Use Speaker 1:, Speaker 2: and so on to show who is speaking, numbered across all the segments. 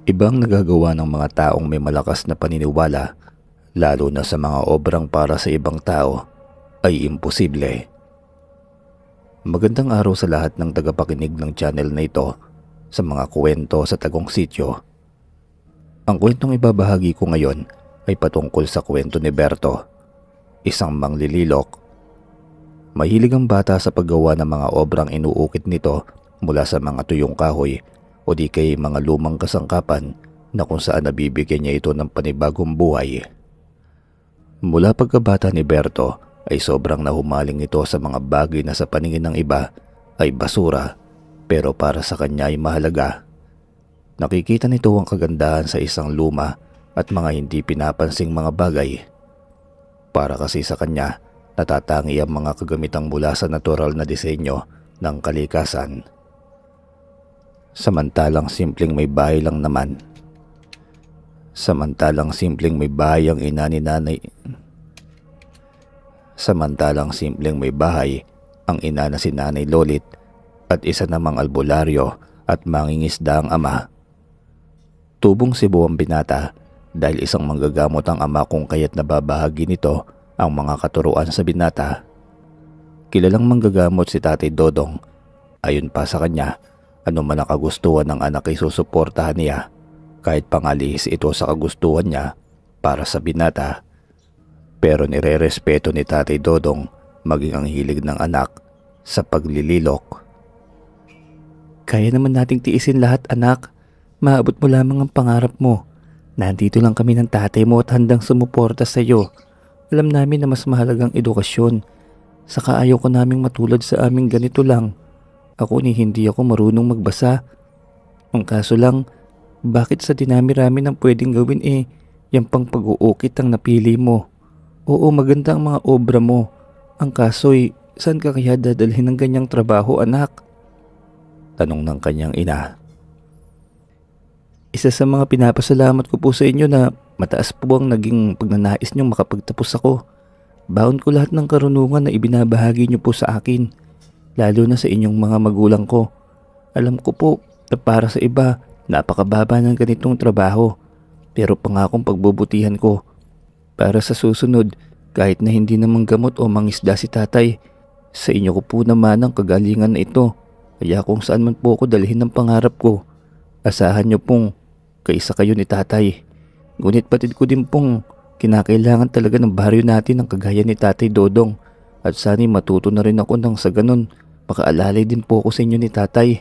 Speaker 1: Ibang nagagawa ng mga taong may malakas na paniniwala, lalo na sa mga obrang para sa ibang tao, ay imposible. Magandang araw sa lahat ng tagapakinig ng channel na ito sa mga kwento sa Tagong Sityo. Ang kwentong ibabahagi ko ngayon ay patungkol sa kwento ni Berto, isang manglililok. Mahilig ang bata sa paggawa ng mga obrang inuukit nito mula sa mga tuyong kahoy o di kay mga lumang kasangkapan na kung saan nabibigyan niya ito ng panibagong buhay. Mula pagkabata ni Berto ay sobrang nahumaling ito sa mga bagay na sa paningin ng iba ay basura pero para sa kanya ay mahalaga. Nakikita nito ang kagandahan sa isang luma at mga hindi pinapansing mga bagay. Para kasi sa kanya, natatangi ang mga kagamitang mula sa natural na disenyo ng kalikasan. Samantalang simpleng may bahay ang ina na si Nanay Lolit at isa namang albularyo at mangingisda ang ama. Tubong Cebu ang binata dahil isang manggagamot ang ama kung kaya't nababahagi nito ang mga katuruan sa binata. Kilalang manggagamot si Tatay Dodong. Ayon pa sa kanya, ano man ang kagustuhan ng anak ay susuportahan niya kahit pangalihis ito sa kagustuhan niya para sa binata. Pero nire-respeto ni Tatay Dodong maging ang hilig ng anak sa paglililok.
Speaker 2: Kaya naman nating tiisin lahat, anak. Maabot mo lamang ang pangarap mo. Nandito lang kami ng tatay mo at handang sumuporta sa iyo. Alam namin na mas mahalagang edukasyon. Saka ayaw ko naming matulad sa aming ganito lang. Ako ni hindi ako marunong magbasa. Ang kaso lang, bakit sa dinami-rami ng pwedeng gawin yan pang pag-uukit ang napili mo? Oo, maganda ang mga obra mo. Ang kaso'y, saan ka kaya dadalhin ng ganyang trabaho, anak?
Speaker 1: Tanong ng kanyang ina.
Speaker 2: Isa sa mga pinapasalamat ko po sa inyo na mataas po ang naging pagnanais niyong makapagtapos ako. Baon ko lahat ng karunungan na ibinabahagi niyo po sa akin, lalo na sa inyong mga magulang ko. Alam ko po na para sa iba, napakababa ng ganitong trabaho, pero pangakong pagbubutihan ko. Para sa susunod, kahit na hindi namang gamot o mangisda si tatay, sa inyo ko po naman ang kagalingan na ito. Kaya kung saan man po ako dalhin ng pangarap ko, asahan niyo pong kaisa kayo ni tatay. Ngunit batid ko din pong kinakailangan talaga ng baryo natin ang kagaya ni Tatay Dodong. At sana'y matuto na rin ako nang sa ganun, makaalalay din po ako sa inyo ni tatay.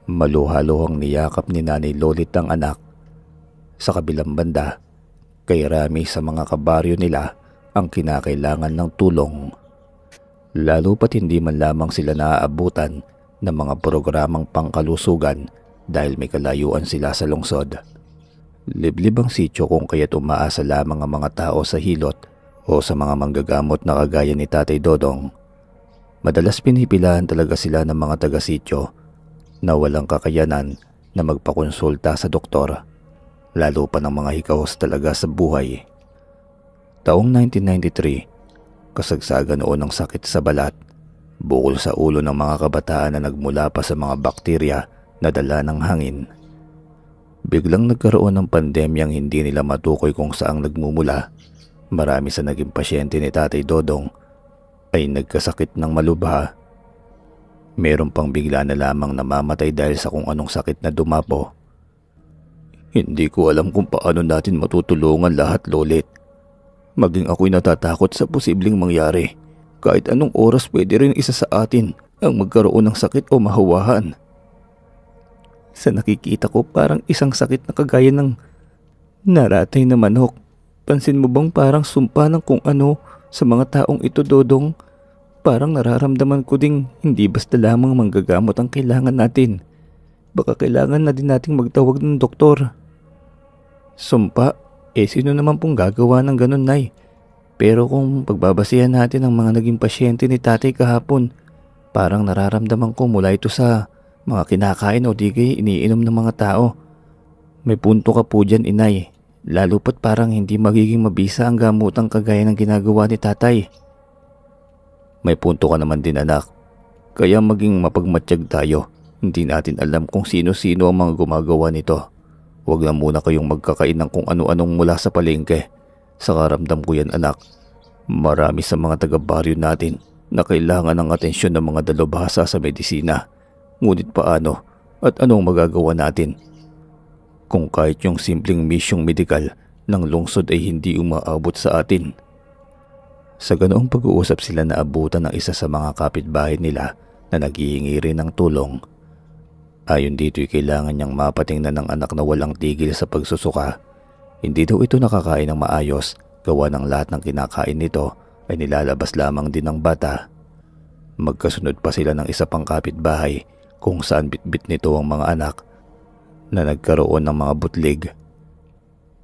Speaker 1: Maluhaluhang niyakap ni Nanay Lolit ang anak. Sa kabilang banda, kay Rami sa mga kabaryo nila ang kinakailangan ng tulong. Lalo pat hindi man lamang sila naaabutan ng mga programang pangkalusugan dahil may kalayuan sila sa lungsod. Liblib ang sityo kung kaya't umaasa lamang ang mga tao sa hilot o sa mga manggagamot na kagaya ni Tatay Dodong. Madalas pinipilahan talaga sila ng mga taga-sityo na walang kakayanan na magpakonsulta sa doktor, lalo pa ng mga hikaos talaga sa buhay. Taong 1993, kasagsagan noon ng sakit sa balat, bukol sa ulo ng mga kabataan na nagmula pa sa mga bakterya na dala ng hangin. Biglang nagkaroon ng pandemyang hindi nila matukoy kung saang nagmumula. Marami sa naging pasyente ni Tatay Dodong ay nagkasakit ng malubha. Meron pang bigla na lamang namamatay dahil sa kung anong sakit na dumapo. Hindi ko alam kung paano natin matutulungan lahat, Lolit. Maging ako'y natatakot sa posibleng mangyari. Kahit anong oras pwede rin isa sa atin ang magkaroon ng sakit o mahawahan. Sa nakikita ko parang isang sakit na kagaya ng naratay na manok. Pansin mo bang parang sumpa ng kung ano sa mga taong ito, Dodong? Parang nararamdaman ko ding hindi basta lamang manggagamot ang kailangan natin. Baka kailangan na din nating magtawag ng doktor. Sumpa? Sino naman pong gagawa ng ganun, Nay? Pero kung pagbabasihan natin ang mga naging pasyente ni tatay kahapon, parang nararamdaman ko mula ito sa mga kinakain o di kaya iniinom ng mga tao. May punto ka po dyan, Inay. Lalo pat parang hindi magiging mabisa ang gamutang kagaya ng ginagawa ni tatay. May punto ka naman din, anak. Kaya maging mapagmatsyag tayo Hindi natin alam kung sino-sino ang mga gumagawa nito. Huwag na muna kayong magkakain ng kung ano-anong mula sa palengke. Sa karamdam ko yan, anak. Marami sa mga taga-baryo natin na kailangan ng atensyon ng mga dalubhasa sa medisina. Ngunit paano at anong magagawa natin? Kung kahit yung simpleng misyong medikal ng lungsod ay hindi umaabot sa atin. Sa ganoong pag-uusap sila naabutan ng isa sa mga kapitbahay nila na naghihingi rin ng tulong. Ayon dito'y kailangan niyang mapatingnan ng anak na walang tigil sa pagsusuka. Hindi daw ito nakakain ng maayos, gawa ng lahat ng kinakain nito ay nilalabas lamang din ng bata. Magkasunod pa sila ng isa pang kapitbahay kung saan bitbit nito ang mga anak na nagkaroon ng mga butlig.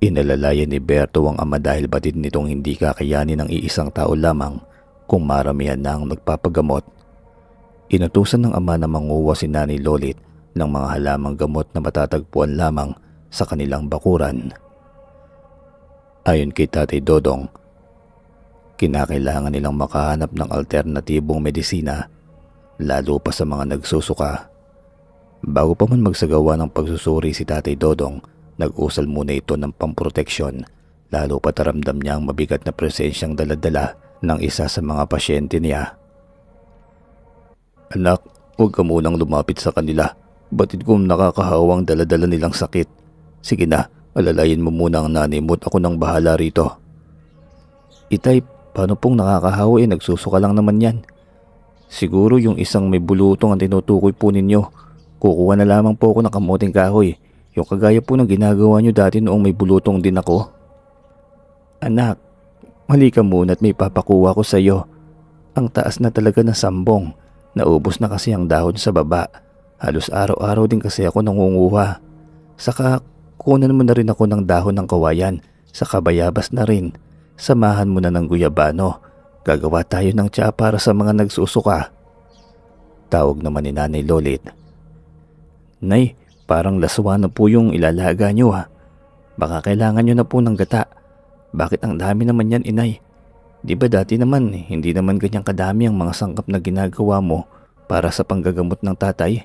Speaker 1: Inalalayan ni Berto ang ama dahil batid nitong hindi kakayanin ng iisang tao lamang kung maramihan na ang nagpapagamot. Inutusan ng ama na manguha si Nanay Lolit ng mga halamang gamot na matatagpuan lamang sa kanilang bakuran. Ayon kay Tatay Dodong, kinakailangan nilang makahanap ng alternatibong medisina lalo pa sa mga nagsusuka. Bago pa man magsagawa ng pagsusuri si Tatay Dodong, nag-usal muna ito ng pamproteksyon, lalo pat ramdam niya ang mabigat na presensyang daladala ng isa sa mga pasyente niya. Anak, huwag ka munang lumapit sa kanila. Batid kong nakakahawang daladala nilang sakit. Sige na, alalayin mo muna ang nanay mo at ako nang bahala rito. Itay, paano pong nakakahawa nagsusuka lang naman yan? Siguro yung isang may bulutong ang tinutukoy po ninyo. Kukuha na lamang po ako ng kamuting kahoy. Yung kagaya po ng ginagawa nyo dati noong may bulutong din ako. Anak, mali ka muna at may papakuha ko sa iyo. Ang taas na talaga ng sambong. Naubos na kasi ang dahon sa baba. Halos araw-araw din kasi ako nangunguha. Saka kunan mo na rin ako ng dahon ng kawayan. Saka bayabas na rin. Samahan mo na ng guyabano. Gagawa tayo ng tsaa para sa mga nagsusuka. Tawag naman ni Nanay Lolit. Nay, parang laswa na po yung ilalaga nyo ha. Baka kailangan nyo na po ng gata. Bakit ang dami naman yan, inay? Di ba dati naman hindi naman ganyang kadami ang mga sangkap na ginagawa mo para sa panggagamot ng tatay?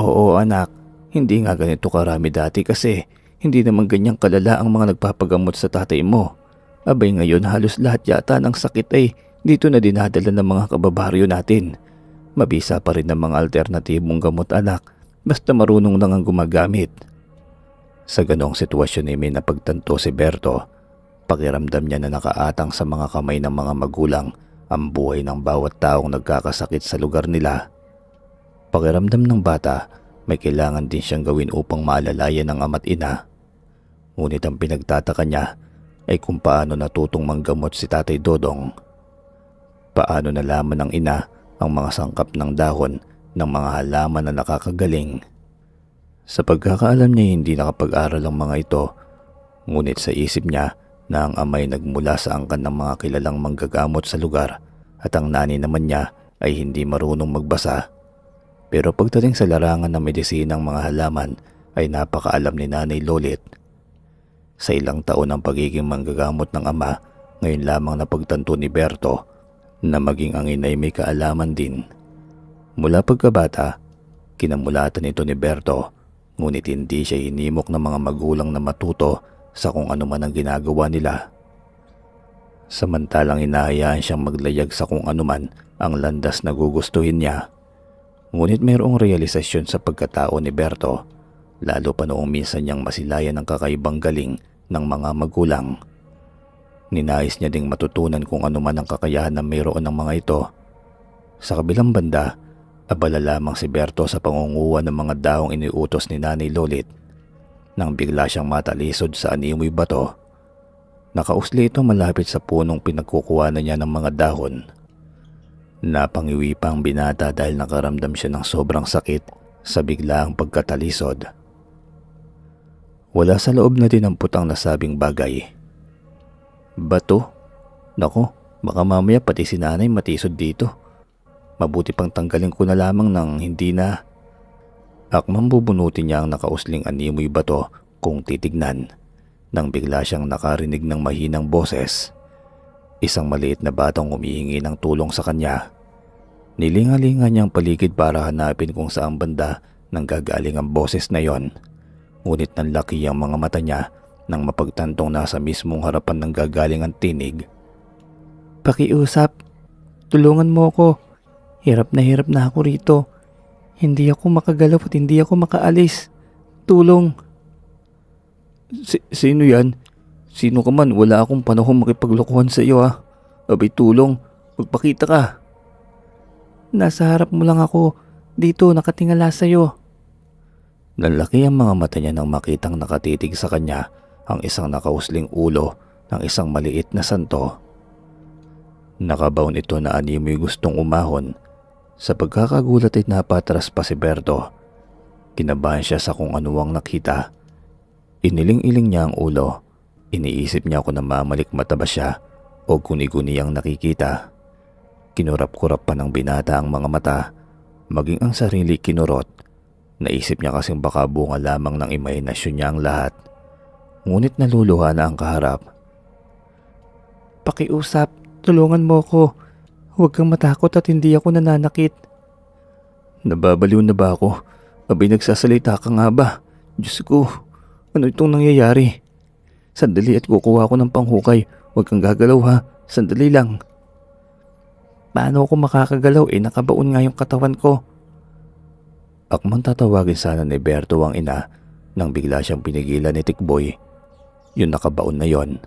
Speaker 1: Oo anak, hindi nga ganito karami dati kasi hindi naman ganyang kalala ang mga nagpapagamot sa tatay mo. Abay ngayon halos lahat yata ng sakit ay dito na dinadala ng mga kababaryo natin. Mabisa pa rin ng mga alternatibong gamot anak, basta marunong lang ang gumagamit. Sa ganong sitwasyon ay may napagtanto si Berto. Pakiramdam niya na nakaatang sa mga kamay ng mga magulang ang buhay ng bawat taong nagkakasakit sa lugar nila. Pakiramdam ng bata, may kailangan din siyang gawin upang maalalayan ng ama't ina. Ngunit ang pinagtataka niya ay kung paano natutong manggamot si Tatay Dodong. Paano nalaman ng ina ang mga sangkap ng dahon ng mga halaman na nakakagaling. Sa pagkakaalam niya hindi nakapag-aral ang mga ito, ngunit sa isip niya na ang amay nagmula sa angkan ng mga kilalang manggagamot sa lugar at ang nanay naman niya ay hindi marunong magbasa. Pero pagdating sa larangan ng medisinang mga halaman ay napakaalam ni Nanay Lolit. Sa ilang taon ng pagiging manggagamot ng ama, ngayon lamang napagtanto ni Berto na maging ang ina ay may kaalaman din. Mula pagkabata, kinamulatan ito ni Berto, ngunit hindi siya hinimok ng mga magulang na matuto sa kung ano man ang ginagawa nila. Samantalang inahayaan siyang maglayag sa kung ano man ang landas na gugustuhin niya. Ngunit mayroong realisasyon sa pagkatao ni Berto, lalo pa noong minsan niyang masilayan ang kakaibang galing ng mga magulang. Ninais niya ding matutunan kung ano man ang kakayahan na mayroon ng mga ito. Sa kabilang banda, abala lamang si Berto sa pangunguha ng mga daong iniutos ni Nanay Lolit. Nang bigla siyang matalisod sa animoy bato, nakausli ito malapit sa punong pinagkukuhanan niya ng mga dahon. Napangiwi pa ang binata dahil nakaramdam siya ng sobrang sakit sa biglaang pagkatalisod. Wala sa loob na dinampot ang nasabing bagay. Bato? Nako, baka mamaya pati si nanay matisod dito. Mabuti pang tanggalin ko na lamang ng hindi na. Akmang bubunutin niya ang nakausling animoy bato kung titignan, nang bigla siyang nakarinig ng mahinang boses. Isang maliit na batang humihingi ng tulong sa kanya. Nilingalinga niyang paligid para hanapin kung saan banda nanggagaling ang boses na yon. Ngunit nanlaki ang mga mata niya nang mapagtantong nasa mismong harapan ng gagaling ang tinig.
Speaker 2: Pakiusap, tulungan mo ko. Hirap na ako rito. Hindi ako makagalaw at hindi ako makaalis. Tulong.
Speaker 1: Sino yan? Sino ka man, wala akong panahon makipaglokohan sa iyo ha. Abay tulong, magpakita ka.
Speaker 2: Nasa harap mo lang ako. Dito nakatingala sa iyo.
Speaker 1: Nanlaki ang mga mata niya nang makitang nakatitig sa kanya ang isang nakausling ulo ng isang maliit na santo. Nakabaon ito na animoy gustong umahon. Sa pagkakagulat ay napatras pa si Berto. Kinabahan siya sa kung ano ang nakita. Iniling-iling niya ang ulo. Iniisip niya kung namamalikmata ba siya o guni-guni ang nakikita. Kinurap-kurap pa ng binata ang mga mata, maging ang sarili kinurot. Naisip niya kasing baka bunga lamang ng imahinasyon niya ang lahat. Ngunit naluluha na ang kaharap.
Speaker 2: Pakiusap, tulungan mo ko. Huwag kang matakot at hindi ako nananakit.
Speaker 1: Nababaliw na ba ako? Abay nagsasalita ka nga ba? Diyos ko, ano itong nangyayari? Sandali at kukuha ko ng panghukay. Huwag kang gagalaw ha, sandali lang.
Speaker 2: Paano ako makakagalaw nakabaon nga yung katawan ko?
Speaker 1: Akmang tatawagin sana ni Berto ang ina nang bigla siyang pinigilan ni Tikboy. Yung nakabaon na yon.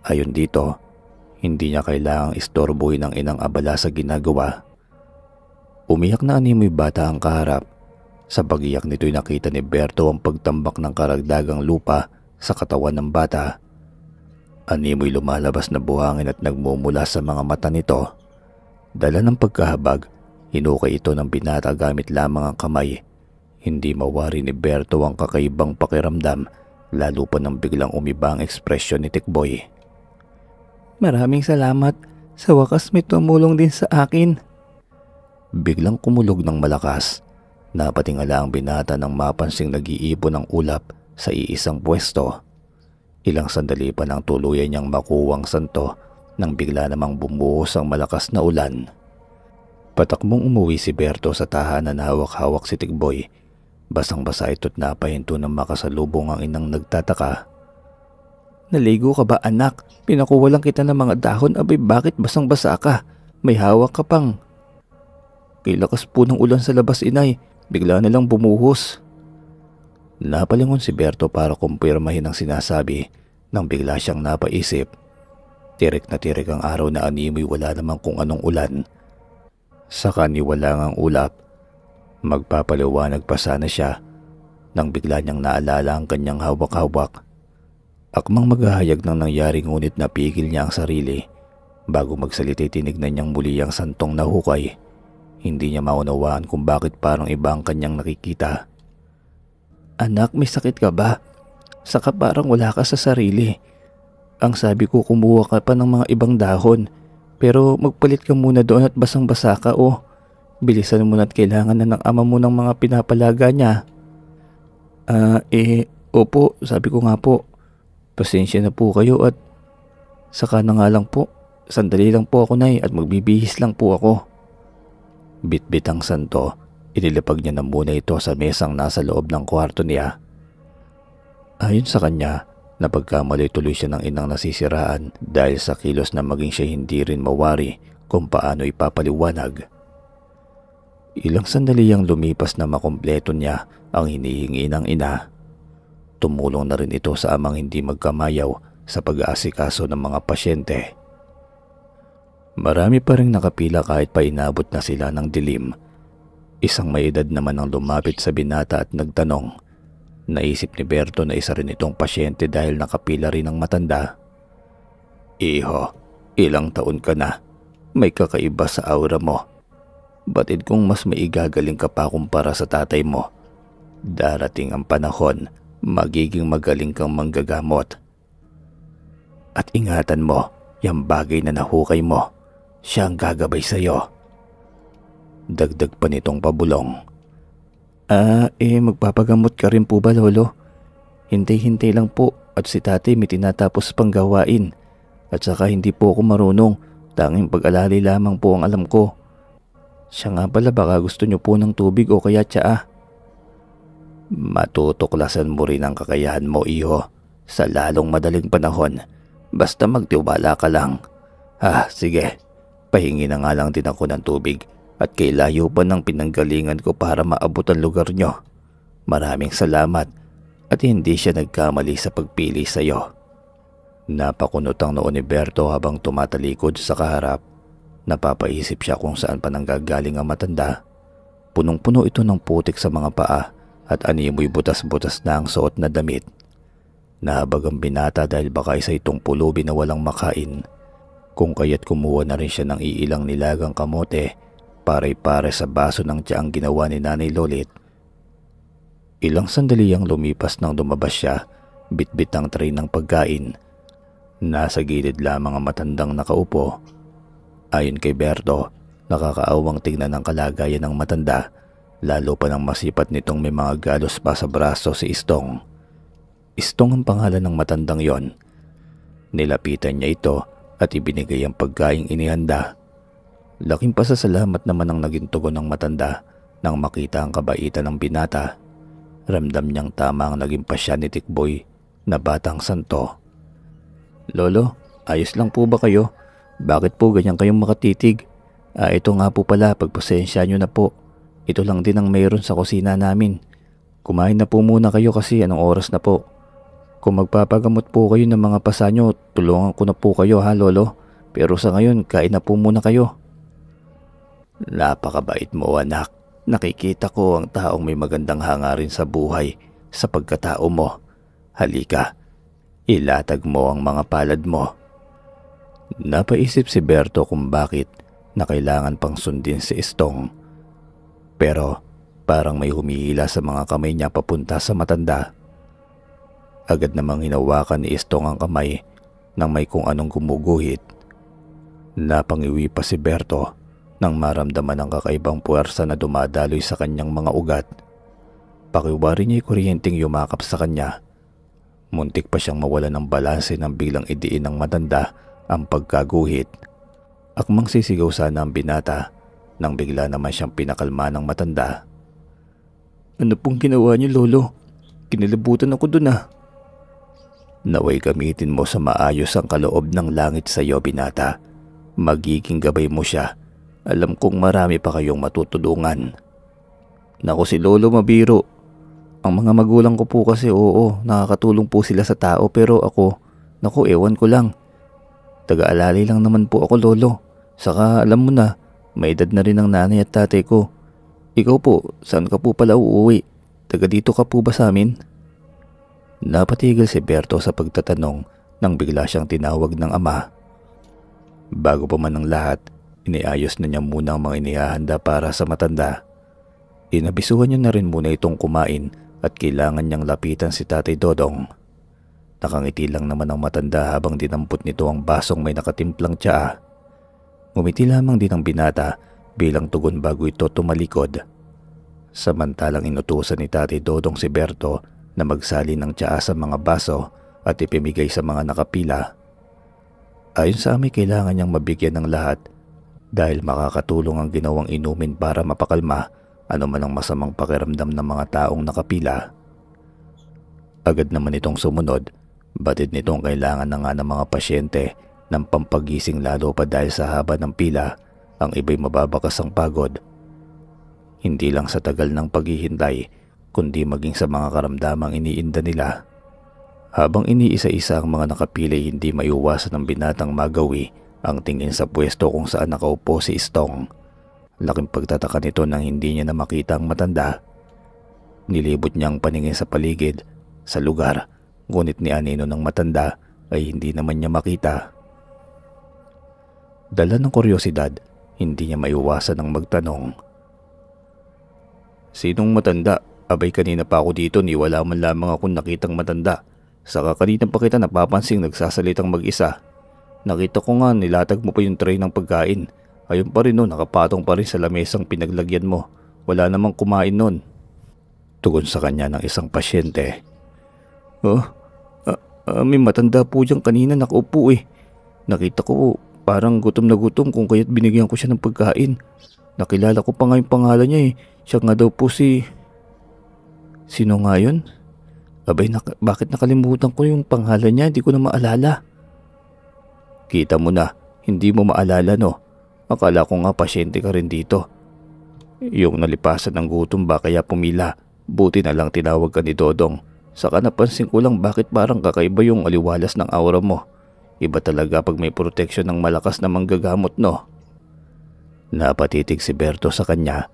Speaker 1: Ayon dito, hindi niya kailangang istorbohin ang inang abala sa ginagawa. Umiyak na animoy bata ang kaharap. Sa pagiyak nito'y nakita ni Berto ang pagtambak ng karagdagang lupa sa katawan ng bata. Animoy lumalabas na buhangin at nagmumula sa mga mata nito. Dala ng pagkahabag, hinukay ito ng binata gamit lamang ang kamay. Hindi mawari ni Berto ang kakaibang pakiramdam, lalo pa nang biglang umiba ang ekspresyon ni Tikboy.
Speaker 2: Maraming salamat. Sa wakas may tumulong din sa akin.
Speaker 1: Biglang kumulog ng malakas. Napatingala ang binata nang mapansing nag-iipon ng ulap sa iisang pwesto. Ilang sandali pa nang tuluyan niyang makuwang santo nang bigla namang bumuhos ang malakas na ulan. Patakbong umuwi si Berto sa tahanan na hawak-hawak si Tikboy. Basang-basa ito't napahinto ng makasalubong ang inang nagtataka.
Speaker 2: Naligo ka ba anak? Pinakuwalan kita ng mga dahon. Abay bakit basang-basa ka? May hawak ka pang.
Speaker 1: Kilakas po ng ulan sa labas inay. Bigla na lang bumuhos. Napalingon si Berto para kumpirmahin ang sinasabi nang bigla siyang napaisip. Tirik na tirik ang araw na animoy wala namang kung anong ulan. Saka niwala ngang ulap. Magpapaliwanag pa sana siya nang bigla niyang naalala ang kanyang hawak-hawak. Akmang maghahayag ng nangyari ngunit napigil niya ang sarili. Bago magsalita tinignan niyang muli ang santong nahukay. Hindi niya maunawaan kung bakit parang iba ang kanyang nakikita.
Speaker 2: Anak, may sakit ka ba? Saka parang wala ka sa sarili. Ang sabi ko kumuha ka pa ng mga ibang dahon. Pero magpalit ka muna doon at basang-basa ka o. Bilisan mo na at kailangan na ng ama mo ng mga pinapalaga niya. Opo, sabi ko nga po. Pasensya na po kayo at saka na nga lang po. Sandali lang po ako nay at magbibihis lang po ako. Bit-bit ang santo. Inilapag niya na muna ito sa mesang nasa loob ng kwarto niya. Ayon sa kanya, napagkamali tuloy siya ng inang nasisiraan dahil sa kilos na maging siya hindi rin mawari kung paano ipapaliwanag. Ilang sandali ang lumipas na makumpleto niya ang hinihingi ng ina. Tumulong na rin ito sa amang hindi magkamayaw sa pag-aasikaso ng mga pasyente. Marami pa rin nakapila kahit pa inabot na sila ng dilim. Isang may edad naman ang lumapit sa binata at nagtanong. Naisip ni Berto na isa rin itong pasyente dahil nakapila rin ang matanda. Iho, ilang taon ka na? May kakaiba sa aura mo. Batid kong mas maigagaling ka pa kumpara sa tatay mo. Darating ang panahon, magiging magaling kang manggagamot. At ingatan mo, yung bagay na nahukay mo, siya ang gagabay sa'yo. Dagdag pa nitong pabulong. Magpapagamot ka rin po ba, Lolo? Hintay-hintay lang po at si tatay may tinatapos pang gawain. At saka hindi po ako marunong, tanging pag-alali lamang po ang alam ko. Siya nga pala, baka gusto niyo po ng tubig o kaya tsaa.
Speaker 1: Matutuklasan mo rin ang kakayahan mo, iho, sa lalong madaling panahon. Basta magtiwala ka lang. Sige. Pahingi na nga lang din ako ng tubig at kay layo pa ng pinanggalingan ko para maabot ang lugar nyo. Maraming salamat at hindi siya nagkamali sa pagpili sa iyo. Napakunot ang noo ni Berto habang tumatalikod sa kaharap. Napapaisip siya kung saan pa nanggagaling ang matanda. Punong-puno ito ng putik sa mga paa at animoy butas-butas na ang suot na damit. Nahabag ang binata dahil baka isa itong pulubi na walang makain. Kung kaya't kumuha na rin siya ng iilang nilagang kamote, pare-pare sa baso ng tiyaang ginawa ni Nanay Lolit. Ilang sandali ang lumipas nang lumabas siya, bitbit ang tray ng pagkain. Nasa gilid lamang ang matandang nakaupo. Ayon kay Berto, nakakaawang tingnan ang kalagayan ng matanda, lalo pa nang masipat nitong may mga galos pa sa braso si Istong. Istong ang pangalan ng matandang yon. Nilapitan niya ito at ibinigay ang pagkaing inihanda. Laking pasasalamat naman ang naging tugon ng matanda nang makita ang kabaitan ng binata. Ramdam niyang tama ang naging pasya ni Tikboy na batang santo. Lolo, ayos lang po ba kayo? Bakit po ganyan kayong makatitig? Ito nga po pala, pagpasensya nyo na po. Ito lang din ang mayroon sa kusina namin. Kumain na po muna kayo kasi anong oras na po. Kung magpapagamot po kayo ng mga pasa nyo, tulungan ko na po kayo ha, Lolo. Pero sa ngayon, kain na po muna kayo. Napakabait mo, anak. Nakikita ko ang taong may magandang hangarin sa buhay sa pagkatao mo. Halika, ilatag mo ang mga palad mo. Napaisip si Berto kung bakit na kailangan pang sundin si Istong. Pero parang may humihila sa mga kamay niya papunta sa matanda. Agad namang hinawakan ni Istong ang kamay nang may kung anong gumuguhit. Napangiwi pa si Berto nang maramdaman ang kakaibang puwersa na dumadaloy sa kanyang mga ugat. Pakiwari niya'y kuryenteng yumakap sa kanya. Muntik pa siyang mawala ng balanse nang biglang idiin ng matanda ang pagkaguhit. Akmang sisigaw sana ang binata nang bigla naman siyang pinakalma ng matanda. Ano pong ginawa niyo, Lolo? Kinilabutan ako dun . Naway gamitin mo sa maayos ang kaloob ng langit sa iyo, binata. Magiging gabay mo siya. Alam kong marami pa kayong matutulungan. Naku, si Lolo mabiro. Ang mga magulang ko po kasi nakakatulong po sila sa tao pero ako, naku, ewan ko lang. Taga-alali lang naman po ako, Lolo. Saka alam mo na, may edad na rin ang nanay at tatay ko. Ikaw po, saan ka po pala uuwi? Taga dito ka po ba sa amin? Napatigil si Berto sa pagtatanong nang bigla siyang tinawag ng ama. Bago pa man ang lahat, iniayos na niya muna ang mga inihahanda para sa matanda. Inabisuhan niya na rin muna itong kumain at kailangan niyang lapitan si Tatay Dodong. Nakangiti lang naman ang matanda habang dinampot nito ang basong may nakatimplang tsaa. Ngumiti lamang din ang binata bilang tugon bago ito tumalikod. Samantalang inutusan ni Tatay Dodong si Berto na magsali ng tsaa sa mga baso at ipimigay sa mga nakapila. Ayon sa amin, kailangan niyang mabigyan ng lahat dahil makakatulong ang ginawang inumin para mapakalma ano man ang masamang pakiramdam ng mga taong nakapila. Agad naman itong sumunod, batid nitong kailangan na nga ng mga pasyente ng pampagising lalo pa dahil sa haba ng pila, ang iba'y mababakas ang pagod. Hindi lang sa tagal ng paghihintay, kundi maging sa mga karamdamang iniinda nila. Habang iniisa-isa ang mga nakapila, hindi maiwasan ng binatang magawi ang tingin sa pwesto kung saan nakaupo si Istong. Laking pagtataka nito nang hindi niya na makita ang matanda. Nilibot niya ang paningin sa paligid, sa lugar, ngunit ni anino ng matanda ay hindi naman niya makita. Dala ng kuryosidad, hindi niya maiwasan ang magtanong. Sinong matanda? Abay, kanina pa ako dito ni wala man lamang akong nakitang matanda. Saka kanina pa kita napapansing nagsasalitang mag-isa. Nakita ko nga nilatag mo pa yung tray ng pagkain. Ayun pa rin nakapatong pa rin sa lamesang pinaglagyan mo. Wala namang kumain nun. Tugon sa kanya ng isang pasyente. May matanda po dyan kanina nakaupo . Nakita ko parang gutom na gutom kung kaya't binigyan ko siya ng pagkain.
Speaker 2: Nakilala ko pa nga yung pangalan niya eh. Siya nga daw po si... Sino nga yun? Abay, bakit nakalimutan ko yung pangalan niya? Hindi ko na maalala. Kita mo na, hindi mo maalala no? Akala ko nga pasyente ka rin dito. Yung nalipasan ng gutom ba kaya pumila? Buti na lang tinawag ka ni Dodong. Saka napansin ko lang bakit parang kakaiba yung aliwalas ng aura mo. Iba talaga pag may proteksyon ng malakas na manggagamot no? Napatitig si Berto sa kanya.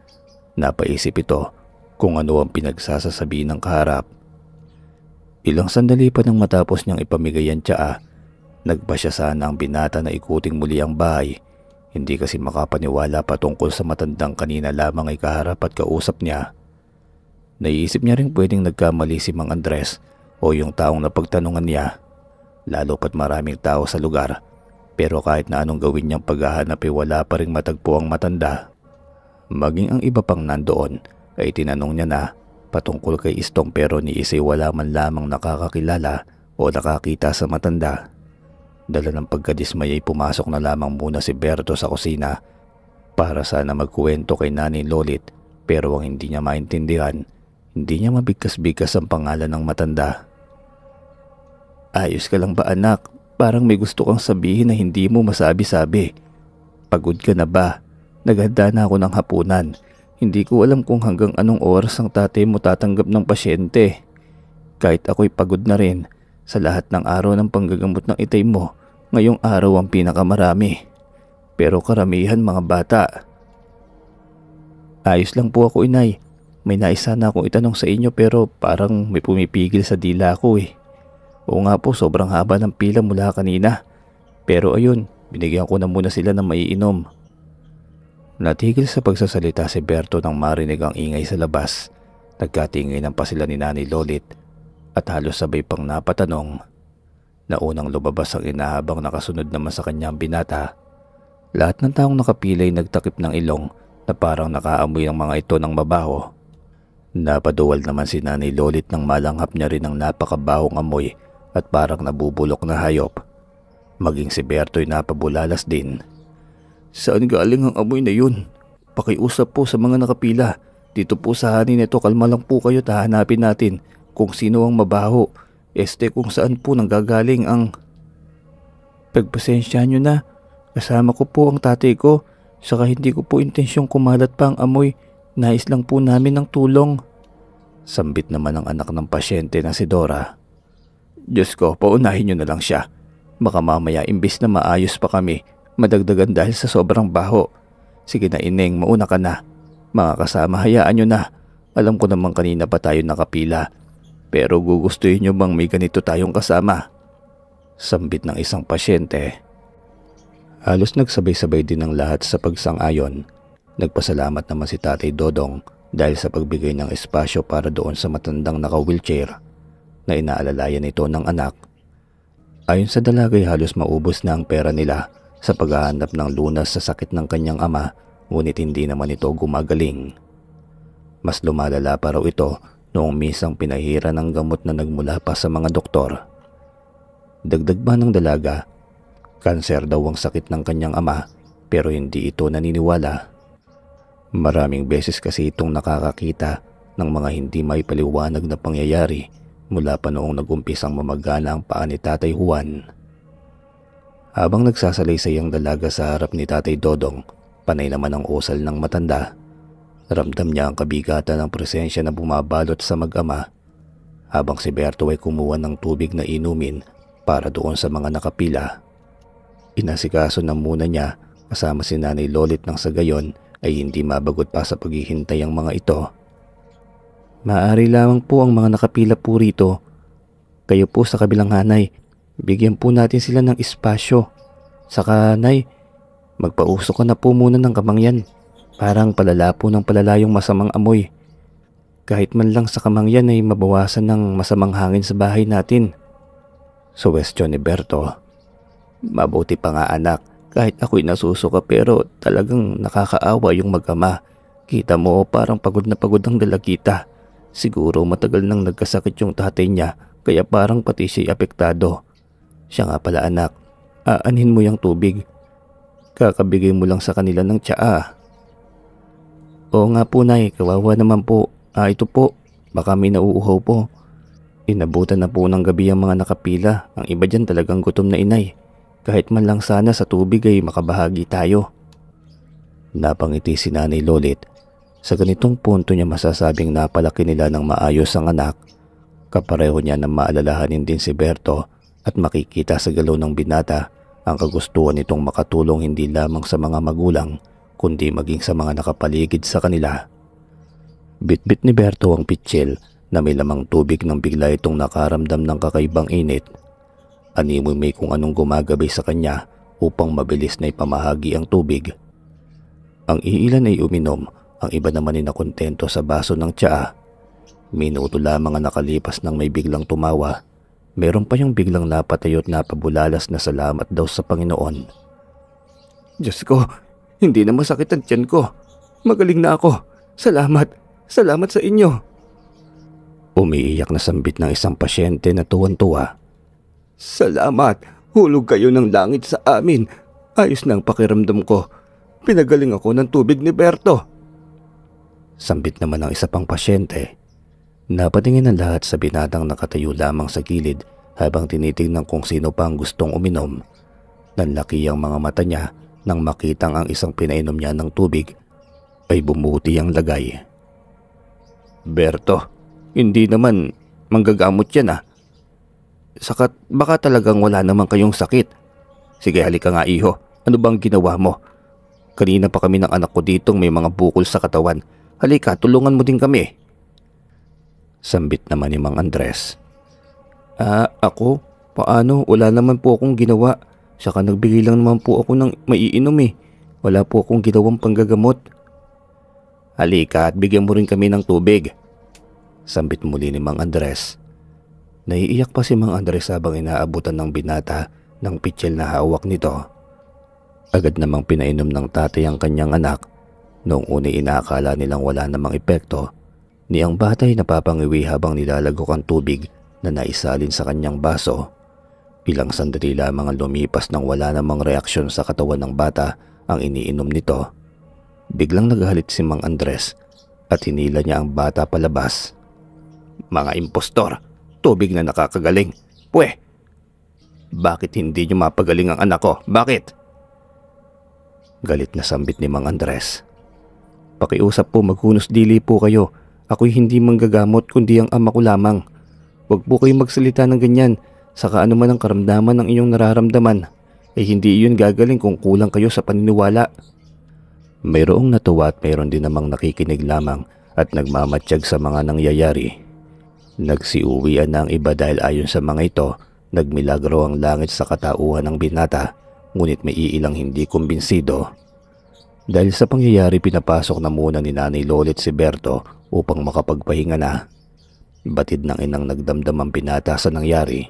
Speaker 2: Napaisip ito kung ano ang pinagsasasabi ng kaharap. Ilang sandali pa nang matapos niyang ipamigay ang tsaa, nagpa siya sana ang binata na ikuting muli ang bahay. Hindi kasi makapaniwala patungkol sa matandang kanina lamang ay kaharap at kausap niya. Naiisip niya rin pwedeng nagkamali si Mang Andres o yung taong napagtanungan niya. Lalo pat maraming tao sa lugar. Pero kahit na anong gawin niyang paghahanap ay wala pa ring matagpo ang matanda. Maging ang iba pang nandoon ay tinanong niya na patungkol kay Istong pero ni Isay wala man lamang nakakakilala o nakakita sa matanda. Dala ng pagkadismay ay pumasok na lamang muna si Berto sa kusina para sana magkuwento kay Nanay Lolit pero ang hindi niya maintindihan, hindi niya mabigkas-bigkas ang pangalan ng matanda. Ayos ka lang ba anak? Parang may gusto kang sabihin na hindi mo masabi-sabi. Pagod ka na ba? Naghanda na ako ng hapunan. Hindi ko alam kung hanggang anong oras ang tatay mo tatanggap ng pasyente. Kahit ako'y pagod na rin sa lahat ng araw ng panggagamot ng itay mo, ngayong araw ang pinakamarami. Pero karamihan mga bata. Ayos lang po ako inay. May nais sana akong itanong sa inyo pero parang may pumipigil sa dila ko eh. Oo nga po, sobrang haba ng pila mula kanina. Pero ayun, binigyan ko na muna sila ng maiinom. Natigil sa pagsasalita si Berto nang marinig ang ingay sa labas. Nagkatinginan pa sila ni Nanay Lolit at halos sabay pang napatanong. Naunang lumabas ang ina habang nakasunod naman sa kanyang binata. Lahat ng taong nakapilay nagtakip ng ilong na parang nakaamoy ang mga ito ng mabaho. Napaduwal naman si Nanay Lolit nang malanghap niya rin ang napakabahong amoy at parang nabubulok na hayop. Maging si Berto'y napabulalas din. Saan galing ang amoy na yun? Pakiusap po sa mga nakapila. Dito po sa hanin ito, kalma lang po kayo at hahanapin natin kung sino ang mabaho. Kung saan po nanggagaling ang... Pagpasensya nyo na. Kasama ko po ang tatay ko. Saka hindi ko po intensyong kumalat pa ang amoy. Nais lang po namin ng tulong. Sambit naman ang anak ng pasyente na si Dora. Diyos ko, paunahin nyo na lang siya. Baka mamaya imbis na maayos pa kami, madagdagan dahil sa sobrang baho. Sige na ineng, mauna ka na. Mga kasama, hayaan nyo na. Alam ko naman kanina pa tayo nakapila. Pero gugustuhin nyo bang may ganito tayong kasama? Sambit ng isang pasyente. Halos nagsabay-sabay din ang lahat sa pagsang-ayon. Nagpasalamat naman si Tatay Dodong dahil sa pagbigay ng espasyo para doon sa matandang naka-wheelchair na inaalalayan ito ng anak. Ayon sa dalagay halos maubos na ang pera nila sa paghahanap ng lunas sa sakit ng kanyang ama, ngunit hindi naman ito gumagaling. Mas lumalala pa raw ito noong misang pinahira ng gamot na nagmula pa sa mga doktor. Dagdag ba ng dalaga, kanser daw ang sakit ng kanyang ama pero hindi ito naniniwala. Maraming beses kasi itong nakakakita ng mga hindi may paliwanag na pangyayari mula pa noong nag-umpisang mamagana ang paa ni Tatay Juan. Habang nagsasalaysay ang dalaga sa harap ni Tatay Dodong, panay naman ang usal ng matanda. Ramdam niya ang kabigatan ng presensya na bumabalot sa mag-ama habang si Berto ay kumuha ng tubig na inumin para doon sa mga nakapila. Inasikaso na muna niya kasama si Nanay Lolit nang sa gayon ay hindi mabagot pa sa paghihintay ang mga ito. Maaari lamang po ang mga nakapila po rito. Kayo po sa kabilang hanay, bigyan po natin sila ng espasyo. Saka nay, magpausok ka na po muna ng kamangyan. Parang palala po ng palala yung masamang amoy. Kahit man lang sa kamangyan ay mabawasan ng masamang hangin sa bahay natin. Suwestyon ni Berto. Mabuti pa nga anak, kahit ako'y nasusuka pero talagang nakakaawa yung mag-ama. Kita mo parang pagod na pagod ang dalagita. Siguro matagal nang nagkasakit yung tatay niya kaya parang pati siya'y apektado. Siya nga pala anak, aanhin mo yung tubig. Kakabigay mo lang sa kanila ng tsaa. Oo nga po Nay, kawawa naman po. Ito po, baka may nauuhaw po. Inabutan na po ng gabi ang mga nakapila. Ang iba dyan talagang gutom na inay. Kahit man lang sana sa tubig ay makabahagi tayo.
Speaker 1: Napangiti si Nanay Lolit. Sa ganitong punto niya masasabing napalaki nila ng maayos ang anak. Kapareho niya na maalalahanin din si Berto at makikita sa galaw ng binata ang kagustuhan nitong makatulong hindi lamang sa mga magulang kundi maging sa mga nakapaligid sa kanila. Bitbit ni Berto ang pitsil na may lamang tubig nang bigla itong nakaramdam ng kakaibang init. Animoy may kung anong gumagabay sa kanya upang mabilis na ipamahagi ang tubig. Ang iilan ay uminom, ang iba naman ay nakontento sa baso ng tsaa. Minuto lamang ang nakalipas nang may biglang tumawa. Meron pa yung biglang napatayo at napabulalas na salamat daw sa Panginoon.
Speaker 2: Diyos ko, hindi na masakit ang tiyan ko. Magaling na ako. Salamat sa inyo.
Speaker 1: Umiiyak na sambit ng isang pasyente na tuwan-tuwa.
Speaker 2: Salamat, hulog kayo ng langit sa amin. Ayos na ang pakiramdam ko. Pinagaling ako ng tubig ni Berto.
Speaker 1: Sambit naman ng isa pang pasyente. Napatingin ang lahat sa binatang nakatayo lamang sa gilid habang tinitingnan kung sino pa ang gustong uminom. Nanlaki ang mga mata niya nang makitang ang isang pinainom niya ng tubig ay bumuti ang lagay.
Speaker 2: Berto, hindi naman manggagamot yan Sakat baka talagang wala naman kayong sakit. Sige halika nga iho, ano bang ginawa mo? Kanina pa kami ng anak ko ditong may mga bukol sa katawan. Halika, tulungan mo din kami.
Speaker 1: Sambit naman ni Mang Andres.
Speaker 2: Ako? Paano? Wala naman po akong ginawa. Saka nagbigay lang naman po ako ng maiinom Wala po akong ginawang panggagamot.
Speaker 1: Halika at bigyan mo rin kami ng tubig. Sambit muli ni Mang Andres. Naiiyak pa si Mang Andres habang inaabutan ng binata ng pitsil na hawak nito. Agad namang pinainom ng tatay ang kanyang anak. Noong una inakala nilang wala namang epekto, ni ang batay napapangiwi habang nilalagok ang tubig na naisalin sa kanyang baso. Ilang sandali lamang ang lumipas nang wala namang reaksyon sa katawan ng bata ang iniinom nito. Biglang naghalit si Mang Andres at hinila niya ang bata palabas.
Speaker 2: Mga impostor! Tubig na nakakagaling. Pwe! Bakit hindi niyo mapagaling ang anak ko? Bakit?
Speaker 1: Galit na sambit ni Mang Andres.
Speaker 2: Pakiusap po, maghunos dili po kayo. Ako'y hindi manggagamot kundi ang ama ko lamang. Huwag po kayong magsalita ng ganyan. Saka ano man ang karamdaman ng inyong nararamdaman, ay hindi iyon gagaling kung kulang kayo sa paniniwala.
Speaker 1: Mayroong natuwa at mayroon din namang nakikinig lamang at nagmamatsyag sa mga nangyayari. Nagsiuwian na ang iba dahil ayon sa mga ito, nagmilagro ang langit sa katauhan ng binata, ngunit may iilang hindi kumbinsido. Dahil sa pangyayari pinapasok na muna ni Nanay Lolit si Berto upang makapagpahinga na. Batid ng inang nagdamdam ang binata sa nangyari.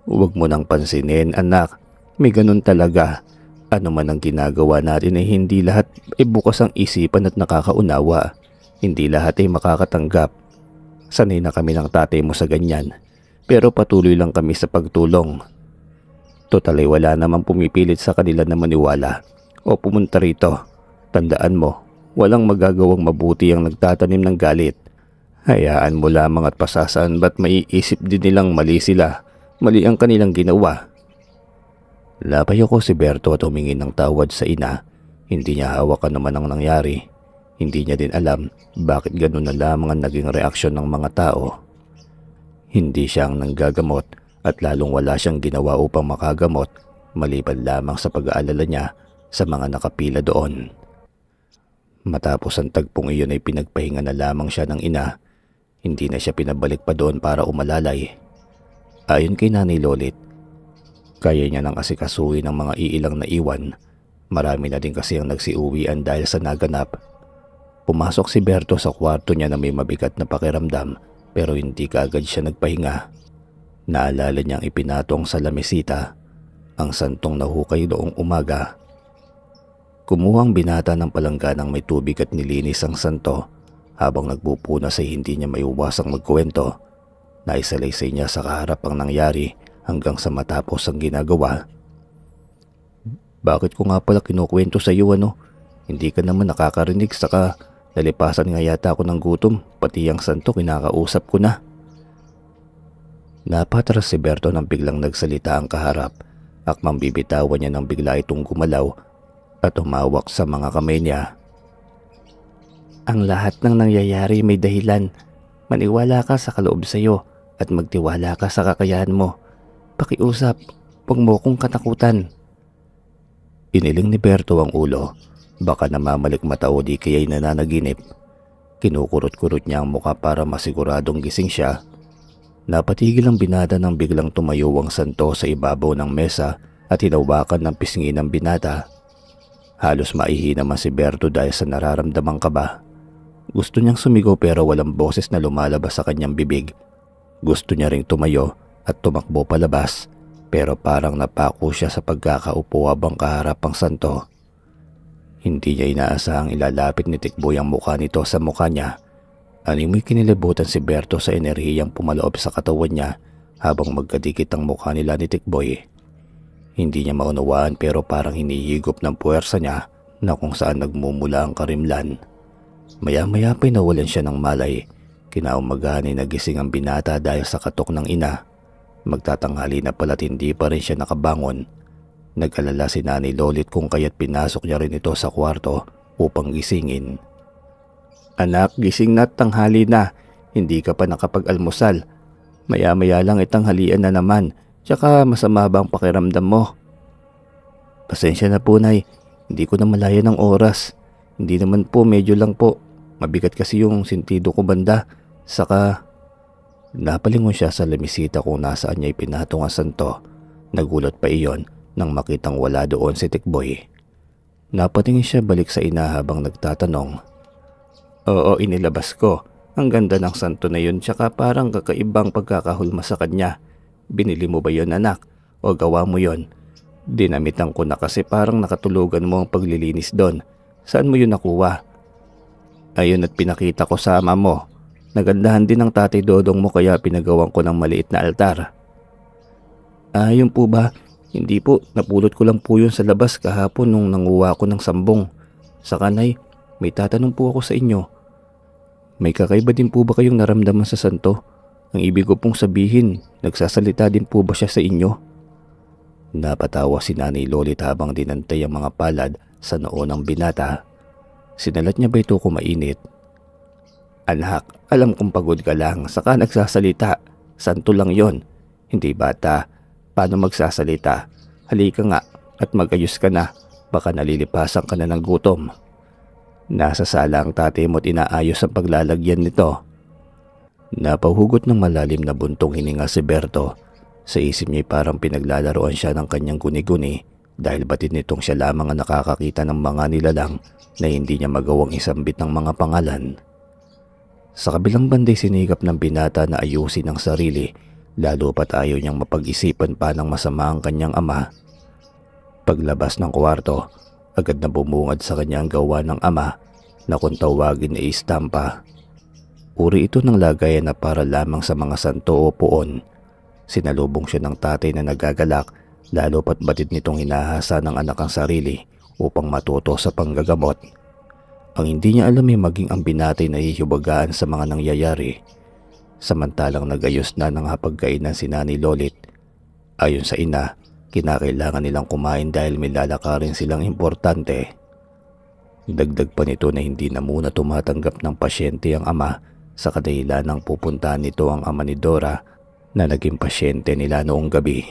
Speaker 1: Huwag mo nang pansinin anak, may ganun talaga. Ano man ang ginagawa natin ay hindi lahat ay bukas ang isipan at nakakaunawa. Hindi lahat ay makakatanggap. Sanay na kami ng tatay mo sa ganyan, pero patuloy lang kami sa pagtulong. Total ay wala namang pumipilit sa kanila na maniwala o pumunta rito. Tandaan mo, walang magagawang mabuti ang nagtatanim ng galit. Hayaan mo lamang at pasasaan ba't maiisip din nilang mali sila, mali ang kanilang ginawa. Lapayo ko si Berto at humingi ng tawad sa ina. Hindi niya hawakan naman ang nangyari. Hindi niya din alam bakit ganun na lamang ang naging reaksyon ng mga tao. Hindi siya ang nanggagamot at lalong wala siyang ginawa upang makagamot maliban lamang sa pag-aalala niya sa mga nakapila doon. Matapos ang tagpong iyon ay pinagpahinga na lamang siya ng ina. Hindi na siya pinabalik pa doon para umalalay. Ayon kay Nanay Lolit, kaya niya nang asikasuhin ang mga iilang na iwan. Marami na din kasi ang nagsiuwian dahil sa naganap. Pumasok si Berto sa kwarto niya na may mabigat na pakiramdam pero hindi kaagad siya nagpahinga. Naalala niyang ipinatong sa lamesita ang santong nahukay noong umaga. Kumuha ang binata ng palangganang may tubig at nilinis ang santo. Habang nagpupunas ay hindi niya maiuwasang magkuwento. Naisalaysay niya sa kaharap ang nangyari hanggang sa matapos ang ginagawa.
Speaker 2: Bakit ko nga pala kinukwento sa iyo
Speaker 1: Hindi ka naman nakakarinig, saka nalipasan nga yata ako ng gutom, pati ang santo kinakausap ko na. Napatras si Berto nang biglang nagsalita ang kaharap. Akmang bibitawan niya nang bigla itong gumalaw at umawak sa mga kamay niya. Ang lahat ng nangyayari may dahilan. Maniwala ka sa kaloob sa'yo at magtiwala ka sa kakayahan mo. Pakiusap, huwag mo kong katakutan. Iniling ni Berto ang ulo. Baka namamalik mata o di kaya'y nananaginip. Kinukurot-kurot niya ang muka para masiguradong gising siya. Napatigil ang binata nang biglang tumayo ang santo sa ibabaw ng mesa at hinawakan ng pisngi ng binata. Halos maihi naman si Berto dahil sa nararamdamang kaba. Gusto niyang sumigaw pero walang boses na lumalabas sa kanyang bibig. Gusto niya ring tumayo at tumakbo palabas pero parang napako siya sa pagkakaupo habang kaharap ang santo. Hindi niya inaasahang ilalapit ni Tikboy ang mukha nito sa mukha niya. Animoy kinilibutan si Berto sa enerhiyang pumaloob sa katawan niya habang magkadikit ang mukha nila ni Tikboy. Hindi niya maunawaan pero parang hinihigop ng puwersa niya na kung saan nagmumula ang karimlan. Maya-maya pa'y nawalan siya ng malay. Kinaumagahan ay nagising ang binata dahil sa katok ng ina. Magtatanghali na pala't hindi pa rin siya nakabangon. Nag-alala si Nanay Lolit kung kaya't pinasok niya rin ito sa kwarto upang gisingin. Anak, gising na't tanghali na. Hindi ka pa nakapag-almusal. Maya-maya lang itanghalian na naman. Tsaka masama ba ang pakiramdam mo? Pasensya na po, Nay. Hindi ko na malaya ng oras. Hindi naman po, medyo lang po. Mabigat kasi yung sentido ko banda. Saka napalingon siya sa lamisita kung nasaan niya ipinatong ang santo. Nagulat pa iyon nang makitang wala doon si Tikboy. Napatingin siya balik sa ina habang nagtatanong. Oo, inilabas ko. Ang ganda ng santo na yun tsaka parang kakaibang pagkakahulma sa kanya. Binili mo ba yun, anak? O gawa mo yun? Dinamitan ko na kasi parang nakatulugan mo ang paglilinis doon. Saan mo yun nakuha? Ayun at pinakita ko sa ama mo. Nagandahan din ng tatay dodong mo kaya pinagawan ko ng maliit na altar. Yun po ba? Hindi po, napulot ko lang po yun sa labas kahapon nung nanguha ko ng sambong. Sa kanay, may tatanong po ako sa inyo. May kakaiba din po ba kayong naramdaman sa santo? Ang ibig ko pong sabihin, nagsasalita din po ba siya sa inyo? Napatawa si Nanay Lolit habang dinantay ang mga palad sa noo ng binata. Sinalat niya ba ito kumainit? Anak, alam kong pagod ka lang, saka nagsasalita. Santo lang yon. Hindi bata. Paano magsasalita? Halika nga at magayos ka na. Baka nalilipasan ka na ng gutom. Nasa sala ang tatay mo't inaayos ang paglalagyan nito. Napahugot ng malalim na buntong hininga si Berto. Sa isip niya parang pinaglalaroan siya ng kanyang guni-guni dahil batid nitong siya lamang ang nakakakita ng mga nilalang na hindi niya magawang isambit ng mga pangalan. Sa kabilang banday sinigap ng binata na ayusin ang sarili, lalo pat ayaw niyang mapag-isipan pa ng masama ang kanyang ama. Paglabas ng kwarto, agad na bumungad sa kanya ang gawa ng ama na kung tawagin ay istampa. Uri ito ng lagayan na para lamang sa mga santo o puon. Sinalubong siya ng tatay na nagagalak, lalo pat batid nitong hinahasa ng anak ang sarili upang matuto sa panggagamot. Ang hindi niya alam ay maging ang binatay na hihiwagaan sa mga nangyayari. Samantalang nagayos na ng hapagkainan si Nanay Lolit. Ayon sa ina, kinakailangan nilang kumain dahil may lalakarin silang importante. Dagdag pa nito na hindi na muna tumatanggap ng pasyente ang ama sa kadahilan ng pupuntahan nito ang ama ni Dora na naging pasyente nila noong gabi.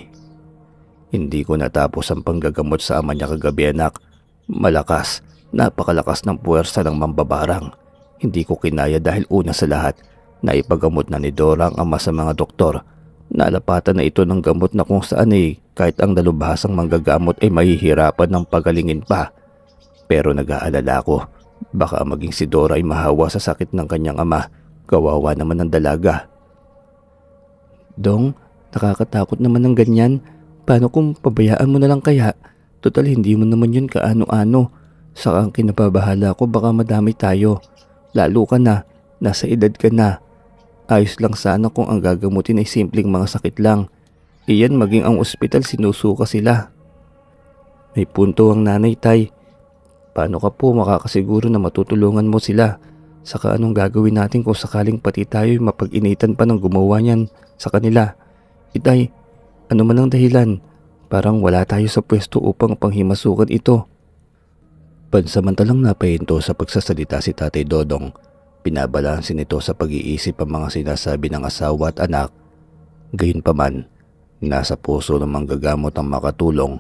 Speaker 1: Hindi ko natapos ang panggagamot sa ama niya kagabi, anak. Malakas, napakalakas ng puwersa ng mambabarang. Hindi ko kinaya dahil una sa lahat, naipagamot na ni Dora ang ama sa mga doktor. Nalapatan na ito ng gamot na kung saan kahit ang dalubhasang manggagamot ay mahihirapan ng pagalingin pa. Pero nag-aalala ko, baka maging si Dora ay mahawa sa sakit ng kanyang ama. Kawawa naman ng dalaga. Dong, nakakatakot naman ng ganyan. Paano kung pabayaan mo na lang kaya? Total hindi mo naman yun kaano-ano. Saka ang kinababahala ko baka madami tayo. Lalo ka na, nasa edad ka na. Ayos lang sana kung ang gagamutin ay simpleng mga sakit lang. Iyan maging ang ospital sinusuka sila. May punto ang nanay, tay.
Speaker 2: Paano ka po makakasiguro na matutulungan mo sila? Saka anong gagawin natin kung sakaling pati tayo'y mapag-initan pa ng gumawa niyan sa kanila? Itay, ano man ang dahilan? Parang wala tayo sa pwesto upang panghimasukan ito.
Speaker 1: Pansamantalang napahinto sa pagsasalita si Tatay Dodong. Pinabalansin nito sa pag-iisip ang mga sinasabi ng asawa at anak. Gayunpaman, nasa puso ng manggagamot ang makatulong.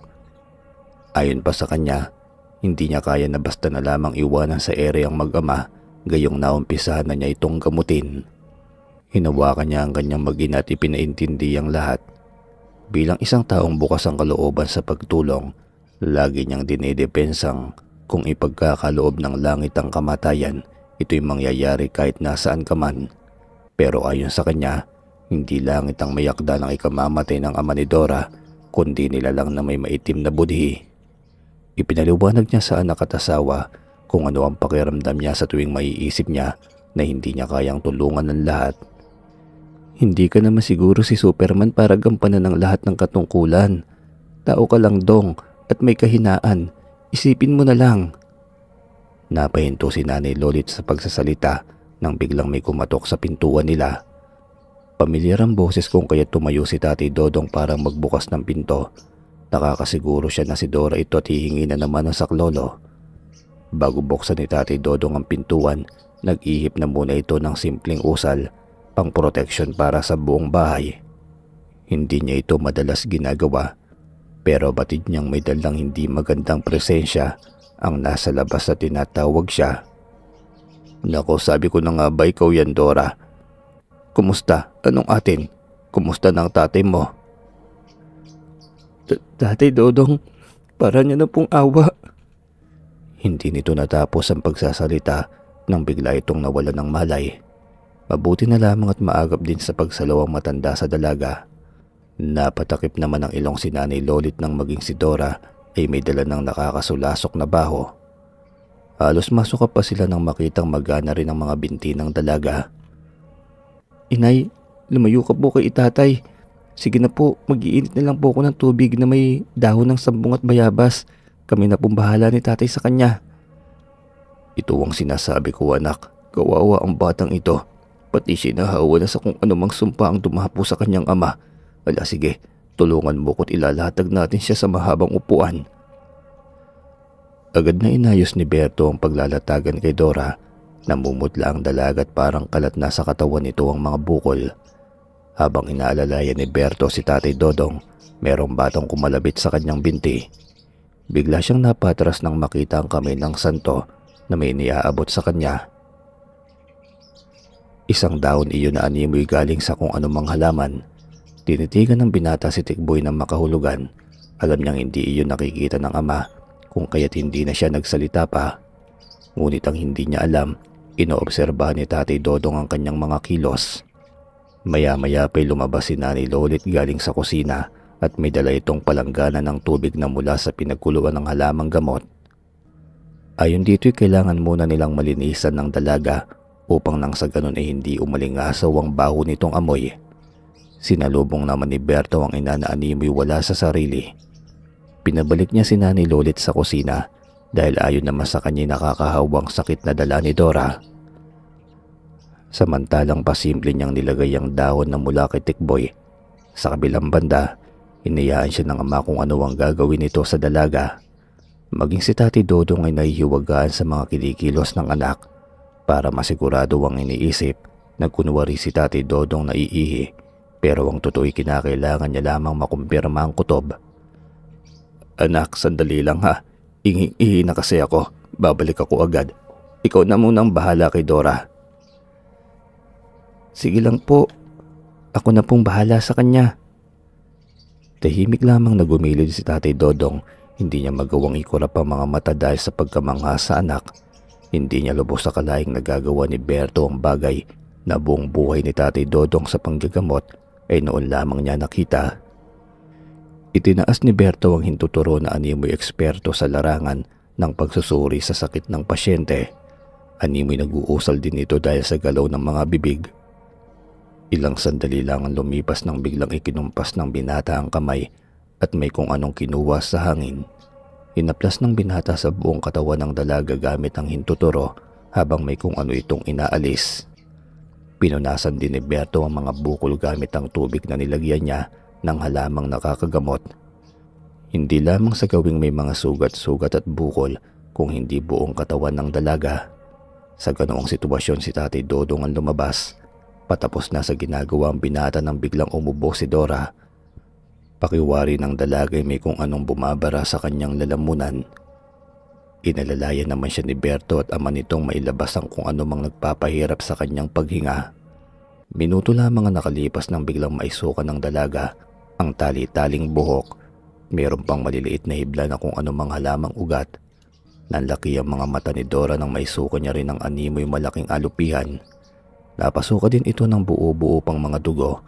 Speaker 1: Ayon pa sa kanya, hindi niya kaya na basta na lamang iwanan sa ere ang mag-ama, gayong naumpisahan na niya itong gamutin. Hinawakan niya ang kanyang mag-ina at ipinaintindi ang lahat. Bilang isang taong bukas ang kalooban sa pagtulong, lagi niyang dinidepensang kung ipagkakaloob ng langit ang kamatayan, ito'y mangyayari kahit nasaan ka man. Pero ayon sa kanya, hindi langit ang mayakda ng ikamamatay ng ama ni Dora, kundi nilalang na may maitim na budhi. Ipinaliwanag niya sa anak at asawa kung ano ang pakiramdam niya sa tuwing maiisip niya na hindi niya kayang tulungan ng lahat.
Speaker 2: Hindi ka naman siguro si Superman para gampanan ng lahat ng katungkulan. Tao ka lang, Dong, at may kahinaan. Isipin mo na lang.
Speaker 1: Napahinto si Nanay Lolit sa pagsasalita nang biglang may kumatok sa pintuan nila. Pamilyar ang boses kung kaya tumayo si Tatay Dodong para magbukas ng pinto. Nakakasiguro siya na si Dora ito at hihingi na naman ng saklolo. Bago buksan ni Tatay Dodong ang pintuan, nag-ihip na muna ito ng simpleng usal, pang proteksyon para sa buong bahay. Hindi niya ito madalas ginagawa, pero batid niyang may dalang hindi magandang presensya ang nasa labas na tinatawag siya. Nako, sabi ko na nga ba ikaw yan, Dora? Kumusta? Anong atin? Kumusta ng tatay mo?
Speaker 2: Tatay Dodong, para niya na pong awa.
Speaker 1: Hindi nito natapos ang pagsasalita nang bigla itong nawala ng malay. Mabuti na lamang at maagap din sa pagsalaw ang matanda sa dalaga. Napatakip naman ang ilong si Nanay Lolit nang maging si Dora ay may dala ng nakakasulasok na baho. Halos masukap pa sila nang makitang magana rin ang mga binti ng dalaga.
Speaker 2: Inay, lumayo ka po kay itatay. Sige na po, mag-iinit na lang po ako ng tubig na may dahon ng sambong at bayabas. Kami na pong bahala ni tatay sa kanya.
Speaker 1: Ito ang sinasabi ko, anak. Kawawa ang batang ito. Pati sinahawa na sa kung anumang sumpa ang dumapo sa kanyang ama. Ala sige, tulungan mo ko't ilalatag natin siya sa mahabang upuan. Agad na inayos ni Berto ang paglalatagan kay Dora. Namumutla ang dalaga at parang kalat na sa katawan nito ang mga bukol. Habang inaalalayan ni Berto si Tatay Dodong, merong batang kumalabit sa kanyang binti. Bigla siyang napatras nang makita ang kamay ng santo na may iniaabot sa kanya. Isang daon iyon na animoy galing sa kung anumang halaman. Tinitigan ng binata si Tikboy ng makahulugan. Alam niyang hindi iyon nakikita ng ama, kung kaya't hindi na siya nagsalita pa. Ngunit ang hindi niya alam, inoobserbahan ni Tatay Dodong ang kanyang mga kilos. Maya-maya pa'y lumabas si Nanay Lolit galing sa kusina at may dala itong palanggana ng tubig na mula sa pinagkuluan ng halamang gamot. Ayon dito'y kailangan muna nilang malinisan ng dalaga upang nang sa ganun ay hindi umalingasaw ang baho nitong amoy. Sinalubong naman ni Berto ang ina na animoy wala sa sarili. Pinabalik niya si Nanay Lolit sa kusina dahil ayon naman sa kanya nakakahawang sakit na dala ni Dora. Samantalang pasimple niyang nilagay ang dahon na mula kay Tikboy. Sa kabilang banda, hinayaan siya ng ama kung ano ang gagawin nito sa dalaga. Maging si Tatay Dodong ay nahihiwagaan sa mga kinikilos ng anak. Para masigurado ang iniisip, nagkunwari si Tatay Dodong na iihi, pero ang totoo'y kinakailangan niya lamang makumpirma ang kutob. Anak, sandali lang ha. Ihi na kasi ako. Babalik ako agad. Ikaw na munang bahala kay Dora.
Speaker 2: Sige lang po. Ako na pong bahala sa kanya.
Speaker 1: Tahimik lamang na gumilid si Tatay Dodong. Hindi niya magawang ikurap ang mga mata dahil sa pagkamangha sa anak. Hindi niya lubos sa kalaing nagagawa ni Berto ang bagay na buong buhay ni Tatay Dodong sa panggagamot ay noon lamang niya nakita. Itinaas ni Berto ang hintuturo na animoy eksperto sa larangan ng pagsusuri sa sakit ng pasyente. Animoy nag-uusal din ito dahil sa galaw ng mga bibig. Ilang sandali lang ang lumipas nang biglang ikinumpas ng binata ang kamay at may kung anong kinuha sa hangin. Hinaplas ng binata sa buong katawan ng dalaga gamit ang hintuturo habang may kung ano itong inaalis. Pinunasan din ni Berto ang mga bukol gamit ang tubig na nilagyan niya ng halamang nakakagamot. Hindi lamang sa gawing may mga sugat-sugat at bukol kung hindi buong katawan ng dalaga. Sa ganoong sitwasyon si Tatay Dodong ang lumabas. Patapos na sa ginagawa ang binata nang biglang umubo si Dora. Pakiwari ng dalaga ay may kung anong bumabara sa kanyang lalamunan. Inalalayan naman siya ni Berto at ama nitong mailabas ang kung anumang nagpapahirap sa kanyang paghinga. Minuto lamang ang nakalipas nang biglang maisukan ng dalaga ang tali-taling buhok. Mayroon pang maliliit na hibla na kung anumang halamang ugat. Nanlaki ang mga mata ni Dora nang maisukan niya rin ng animoy malaking alupihan. Napasuka din ito ng buo-buo pang mga dugo.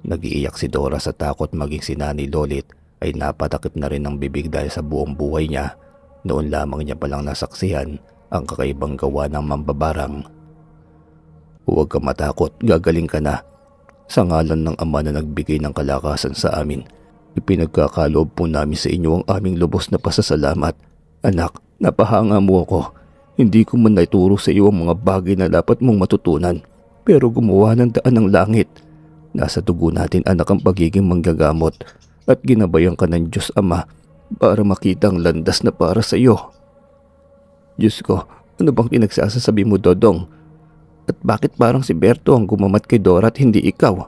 Speaker 1: Nag-iiyak si Dora sa takot, maging si Nanay Lolit ay napatakip na rin ng bibig dahil sa buong buhay niya. Noon lamang niya palang nasaksihan ang kakaibang gawa ng mambabarang. Huwag ka matakot, gagaling ka na. Sa ngalan ng Ama na nagbigay ng kalakasan sa amin, ipinagkakaloob po namin sa inyo ang aming lubos na pasasalamat. Anak, napahanga mo ako. Hindi ko man naituro sa iyo ang mga bagay na dapat mong matutunan, pero gumawa ng daan ng langit. Nasa dugo natin, anak, ang pagiging manggagamot at ginabayan ka ng Diyos Ama para makita ang landas na para sa iyo. Diyos ko, ano bang pinagsasasabi mo, Dodong? At bakit parang si Berto ang gumamat kay Dora at hindi ikaw?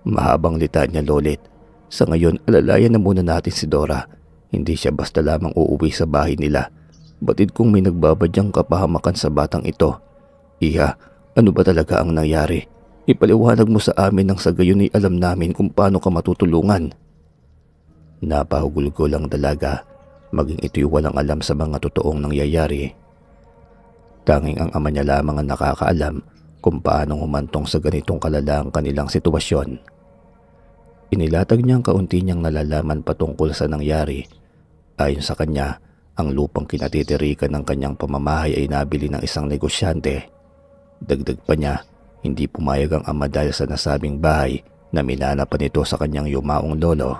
Speaker 1: Mahabang litanya, Lolit. Sa ngayon, alalayan na muna natin si Dora. Hindi siya basta lamang uuwi sa bahay nila. Batid kong may nagbabadyang kapahamakan sa batang ito. Iha, ano ba talaga ang nangyari? Ipaliwanag mo sa amin nang sa gayon ay alam namin kung paano ka matutulungan. Napahugulgol ang dalaga, maging ito'y walang alam sa mga totoong nangyayari. Tanging ang ama niya lamang ang nakakaalam kung paano humantong sa ganitong kalala ang kanilang sitwasyon. Inilatag niya ang kaunti niyang nalalaman patungkol sa nangyari. Ayon sa kanya, ang lupang kinatitirikan ng kanyang pamamahay ay nabili ng isang negosyante. Dagdag pa niya, hindi pumayag ang ama dahil sa nasabing bahay na minana pa nito sa kanyang yumaong lolo.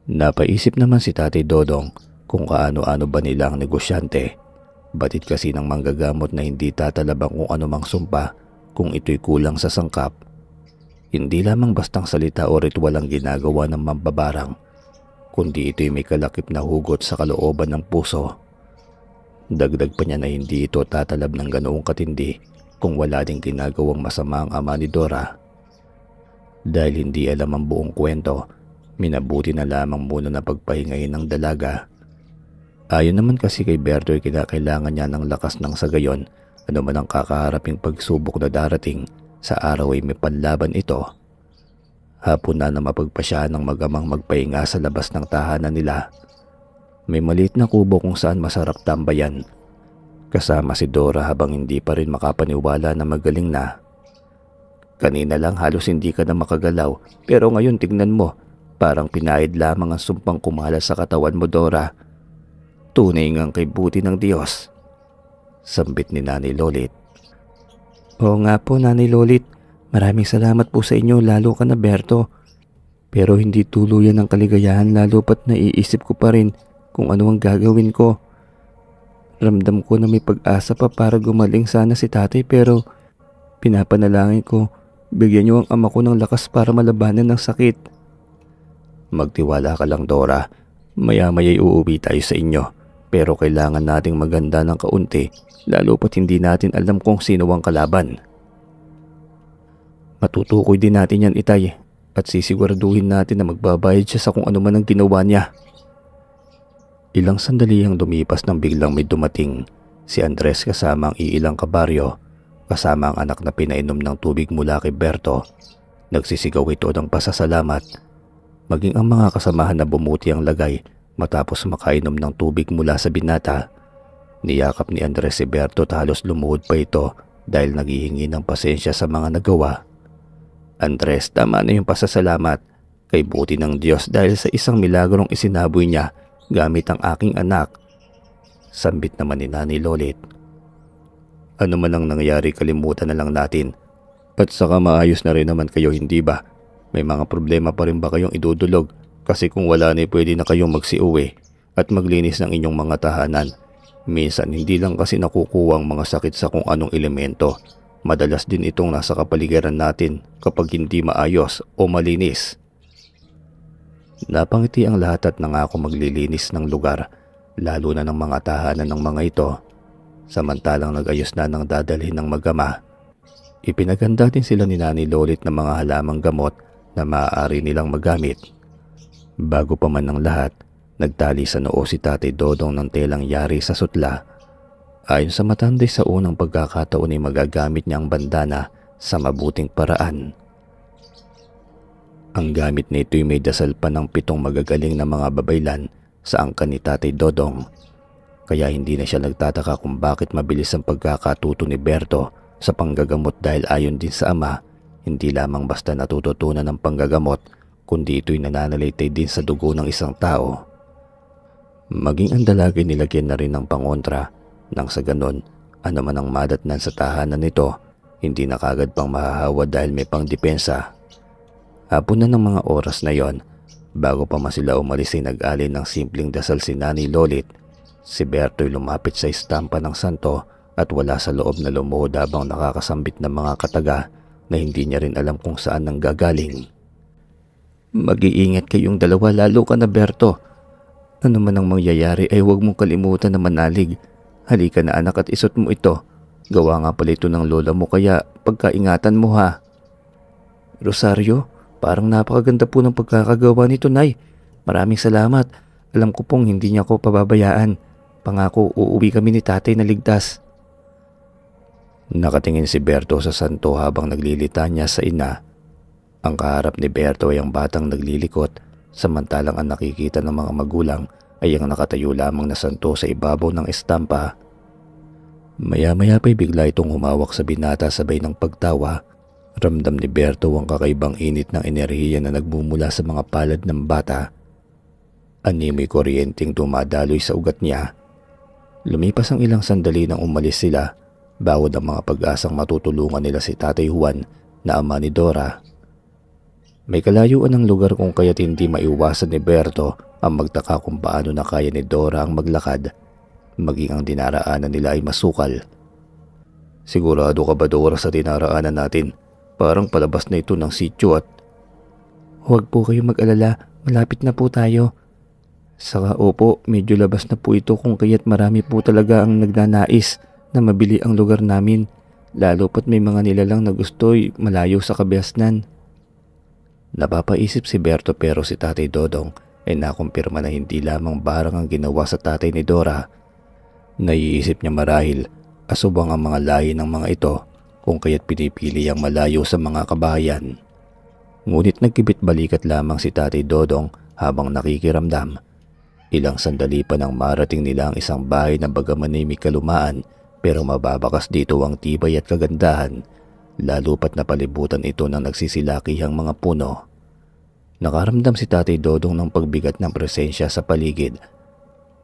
Speaker 1: Napaisip naman si Tatay Dodong kung kaano-ano ba nila ang negosyante. Batid kasi ng manggagamot na hindi tatalabang kung anumang sumpa kung ito'y kulang sa sangkap. Hindi lamang bastang salita o ritual ang ginagawa ng mambabarang, kundi ito'y may kalakip na hugot sa kalooban ng puso. Dagdag pa niya na hindi ito tatalab ng ganoong katindi kung wala ding ginagawang masama ang ama ni Dora. Dahil hindi alam ang buong kwento, minabuti na lamang muna na pagpahingahin ng dalaga. Ayon naman kasi kay Berto ay kinakailangan niya ng lakas ng sagayon, ano man ang kakaharaping pagsubok na darating, sa araw ay may panlaban ito. Hapon na mapagpasya ng magamang magpahinga sa labas ng tahanan nila. May maliit na kubo kung saan masarap tambayan. Kasama si Dora habang hindi pa rin makapaniwala na magaling na. Kanina lang halos hindi ka na makagalaw, pero ngayon tignan mo, parang pinahid lamang ang sumpang kumalas sa katawan mo, Dora. Tunay ngang kay buti ng Diyos. Sambit ni Nanay Lolit. Oo nga po, Nanay Lolit. Maraming salamat po sa inyo, lalo ka na, Berto. Pero hindi tuluyan ang kaligayahan, lalo pat naiisip ko pa rin kung ano ang gagawin ko. Ramdam ko na may pag-asa pa para gumaling sana si tatay, pero pinapanalangin ko, bigyan niyo ang ama ko ng lakas para malabanan ng sakit. Magtiwala ka lang, Dora. Maya-maya'y uuwi tayo sa inyo. Pero kailangan nating maganda ng kaunti, lalo pat hindi natin alam kung sino ang kalaban. Matutukoy din natin yan, Itay, at sisiguraduhin natin na magbabayad siya sa kung ano man ang ginawa niya. Ilang sandali ang lumipas nang biglang may dumating, si Andres kasama ang iilang kabaryo, kasama ang anak na pinainom ng tubig mula kay Berto. Nagsisigaw ito ng pasasalamat. Maging ang mga kasamahan na bumuti ang lagay matapos makainom ng tubig mula sa binata. Niyakap ni Andres si Berto at halos lumuhod pa ito dahil naghihingi ng pasensya sa mga nagawa. Andres, tama na yung pasasalamat. Kay buti ng Diyos dahil sa isang milagrong isinaboy niya gamit ang aking anak. Sambit naman ni Nanay Lolit. Ano man ang nangyari, kalimutan na lang natin. At saka maayos na rin naman kayo, hindi ba? May mga problema pa rin ba kayong idudulog Kasi kung wala na pwede na kayong magsiuwi at maglinis ng inyong mga tahanan. Minsan hindi lang kasi nakukuha ang mga sakit sa kung anong elemento. Madalas din itong nasa kapaligiran natin kapag hindi maayos o malinis. Napangiti ang lahat at nangako maglilinis ng lugar, lalo na ng mga tahanan ng mga ito. Samantalang nag-ayos na ng dadalhin ng mag-ama. Ipinaganda din sila ni Nanay Lolit ng mga halamang gamot na maaari nilang magamit. Bago pa man ng lahat, nagtali sa noo si Tatay Dodong ng telang yari sa sutla. Ayon sa matanda sa unang pagkakataon ay magagamit niya ang bandana sa mabuting paraan. Ang gamit nito ay may dasal pa ng 7 magagaling na mga babaylan sa angkan ni Tatay Dodong. Kaya hindi na siya nagtataka kung bakit mabilis ang pagkakatuto ni Berto sa panggagamot dahil ayon din sa ama, hindi lamang basta natututunan ng panggagamot kundi ito'y nananalitay din sa dugo ng isang tao. Maging ang dalaga nilagyan na rin ng pangontra nang sa ganon, ano man ang madatnan sa tahanan nito, hindi na kagad pang mahahawa dahil may pangdepensa. Hapon na ng mga oras na yon, bago pa sila umalis ay nag-alin ng simpleng dasal si Nanay Lolit. Si Berto'y lumapit sa istampa ng santo at wala sa loob na lumuhod habang nakakasambit ng mga kataga na hindi niya rin alam kung saan nanggagaling. Mag-iingat kayong dalawa, lalo ka na Berto. Ano man ang mangyayari ay huwag mong kalimutan na manalig. Halika na anak at isot mo ito. Gawa nga pala ito ng lola mo kaya pagkaingatan mo ha. Rosario, parang napakaganda po ng pagkakagawa nito, Nay. Maraming salamat. Alam ko pong hindi niya ako pababayaan. Pangako uuwi kami ni Tatay na ligtas. Nakatingin si Berto sa santo habang naglilitanya sa ina. Ang kaharap ni Berto ay ang batang naglilikot, samantalang ang nakikita ng mga magulang ay ang nakatayo lamang na santo sa ibabaw ng estampa. Maya-maya pa'y bigla itong humawak sa binata sabay ng pagtawa. Ramdam ni Berto ang kakaibang init ng enerhiya na nagmumula sa mga palad ng bata. Animoy kuryenteng dumadaloy sa ugat niya. Lumipas ang ilang sandali nang umalis sila, bawod ang mga pag-asang matutulungan nila si Tatay Juan na ama ni Dora. May kalayuan ng lugar kung kaya't hindi maiwasan ni Berto ang magtaka kung paano na kaya ni Dora ang maglakad, maging ang dinaraanan nila ay masukal. Sigurado ka ba, Dora, sa dinaraanan natin? Parang palabas na ito ng sityo at... Huwag po kayo mag-alala, malapit na po tayo. Saka opo, medyo labas na po ito kung kaya't marami po talaga ang nagnanais na mabili ang lugar namin, lalo pat may mga nilalang na gusto'y malayo sa kabiasnan. Napapaisip si Berto pero si Tatay Dodong ay nakumpirma na hindi lamang barang ang ginawa sa tatay ni Dora. Naiisip niya marahil asubang ang mga lahi ng mga ito kung kaya't pinipili ang malayo sa mga kabahayan. Ngunit nagkibit balikat lamang si Tatay Dodong habang nakikiramdam. Ilang sandali pa nang marating nila ang isang bahay na bagaman ay may kalumaan pero mababakas dito ang tibay at kagandahan, lalo pat napalibutan ito ng nagsisilakihang mga puno. Nakaramdam si Tatay Dodong ng pagbigat ng presensya sa paligid.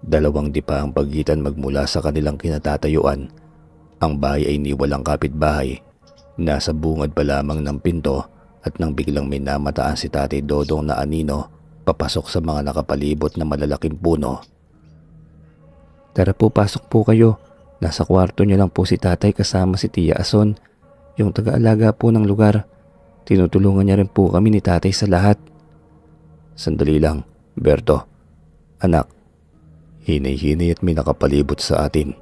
Speaker 1: 2 dipa ang pagitan magmula sa kanilang kinatatayuan. Ang bahay ay ni walang kapitbahay. Nasa bungad pa lamang ng pinto at nang biglang may namataan si Tatay Dodong na anino papasok sa mga nakapalibot na malalaking puno. Tara po, pasok po kayo. Nasa kwarto niyo lang po si Tatay kasama si Tia Ason, yung taga-alaga po ng lugar. Tinutulungan niya rin po kami ni Tatay sa lahat. Sandali lang, Berto. Anak, hinay-hinay at may nakapalibot sa atin.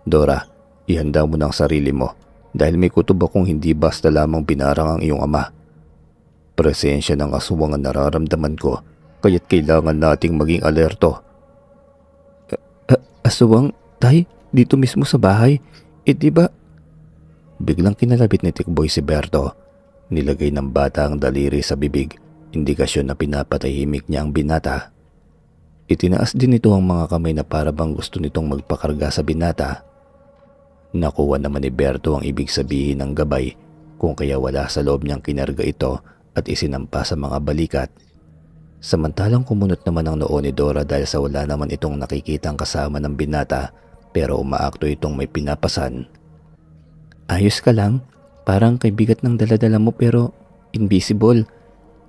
Speaker 1: Dora, ihanda mo ng sarili mo dahil may kutob akong hindi basta lamang binarang ang iyong ama. Presensya ng aswang ang nararamdaman ko kaya't kailangan nating maging alerto. Aswang, Tay? Dito mismo sa bahay? Diba? Biglang kinalabit ni Tikboy si Berto. Nilagay ng bata ang daliri sa bibig, indikasyon na pinapatahimik niya ang binata. Itinaas din nito ang mga kamay na para bang gusto nitong magpakarga sa binata. Nakuha naman ni Berto ang ibig sabihin ng gabay kung kaya wala sa loob niyang kinarga ito at isinampa sa mga balikat. Samantalang kumunot naman ang noo ni Dora dahil sa wala naman itong nakikitang kasama ng binata pero umaakto itong may pinapasan. Ayos ka lang? Parang kay bigat ng daladala mo pero invisible.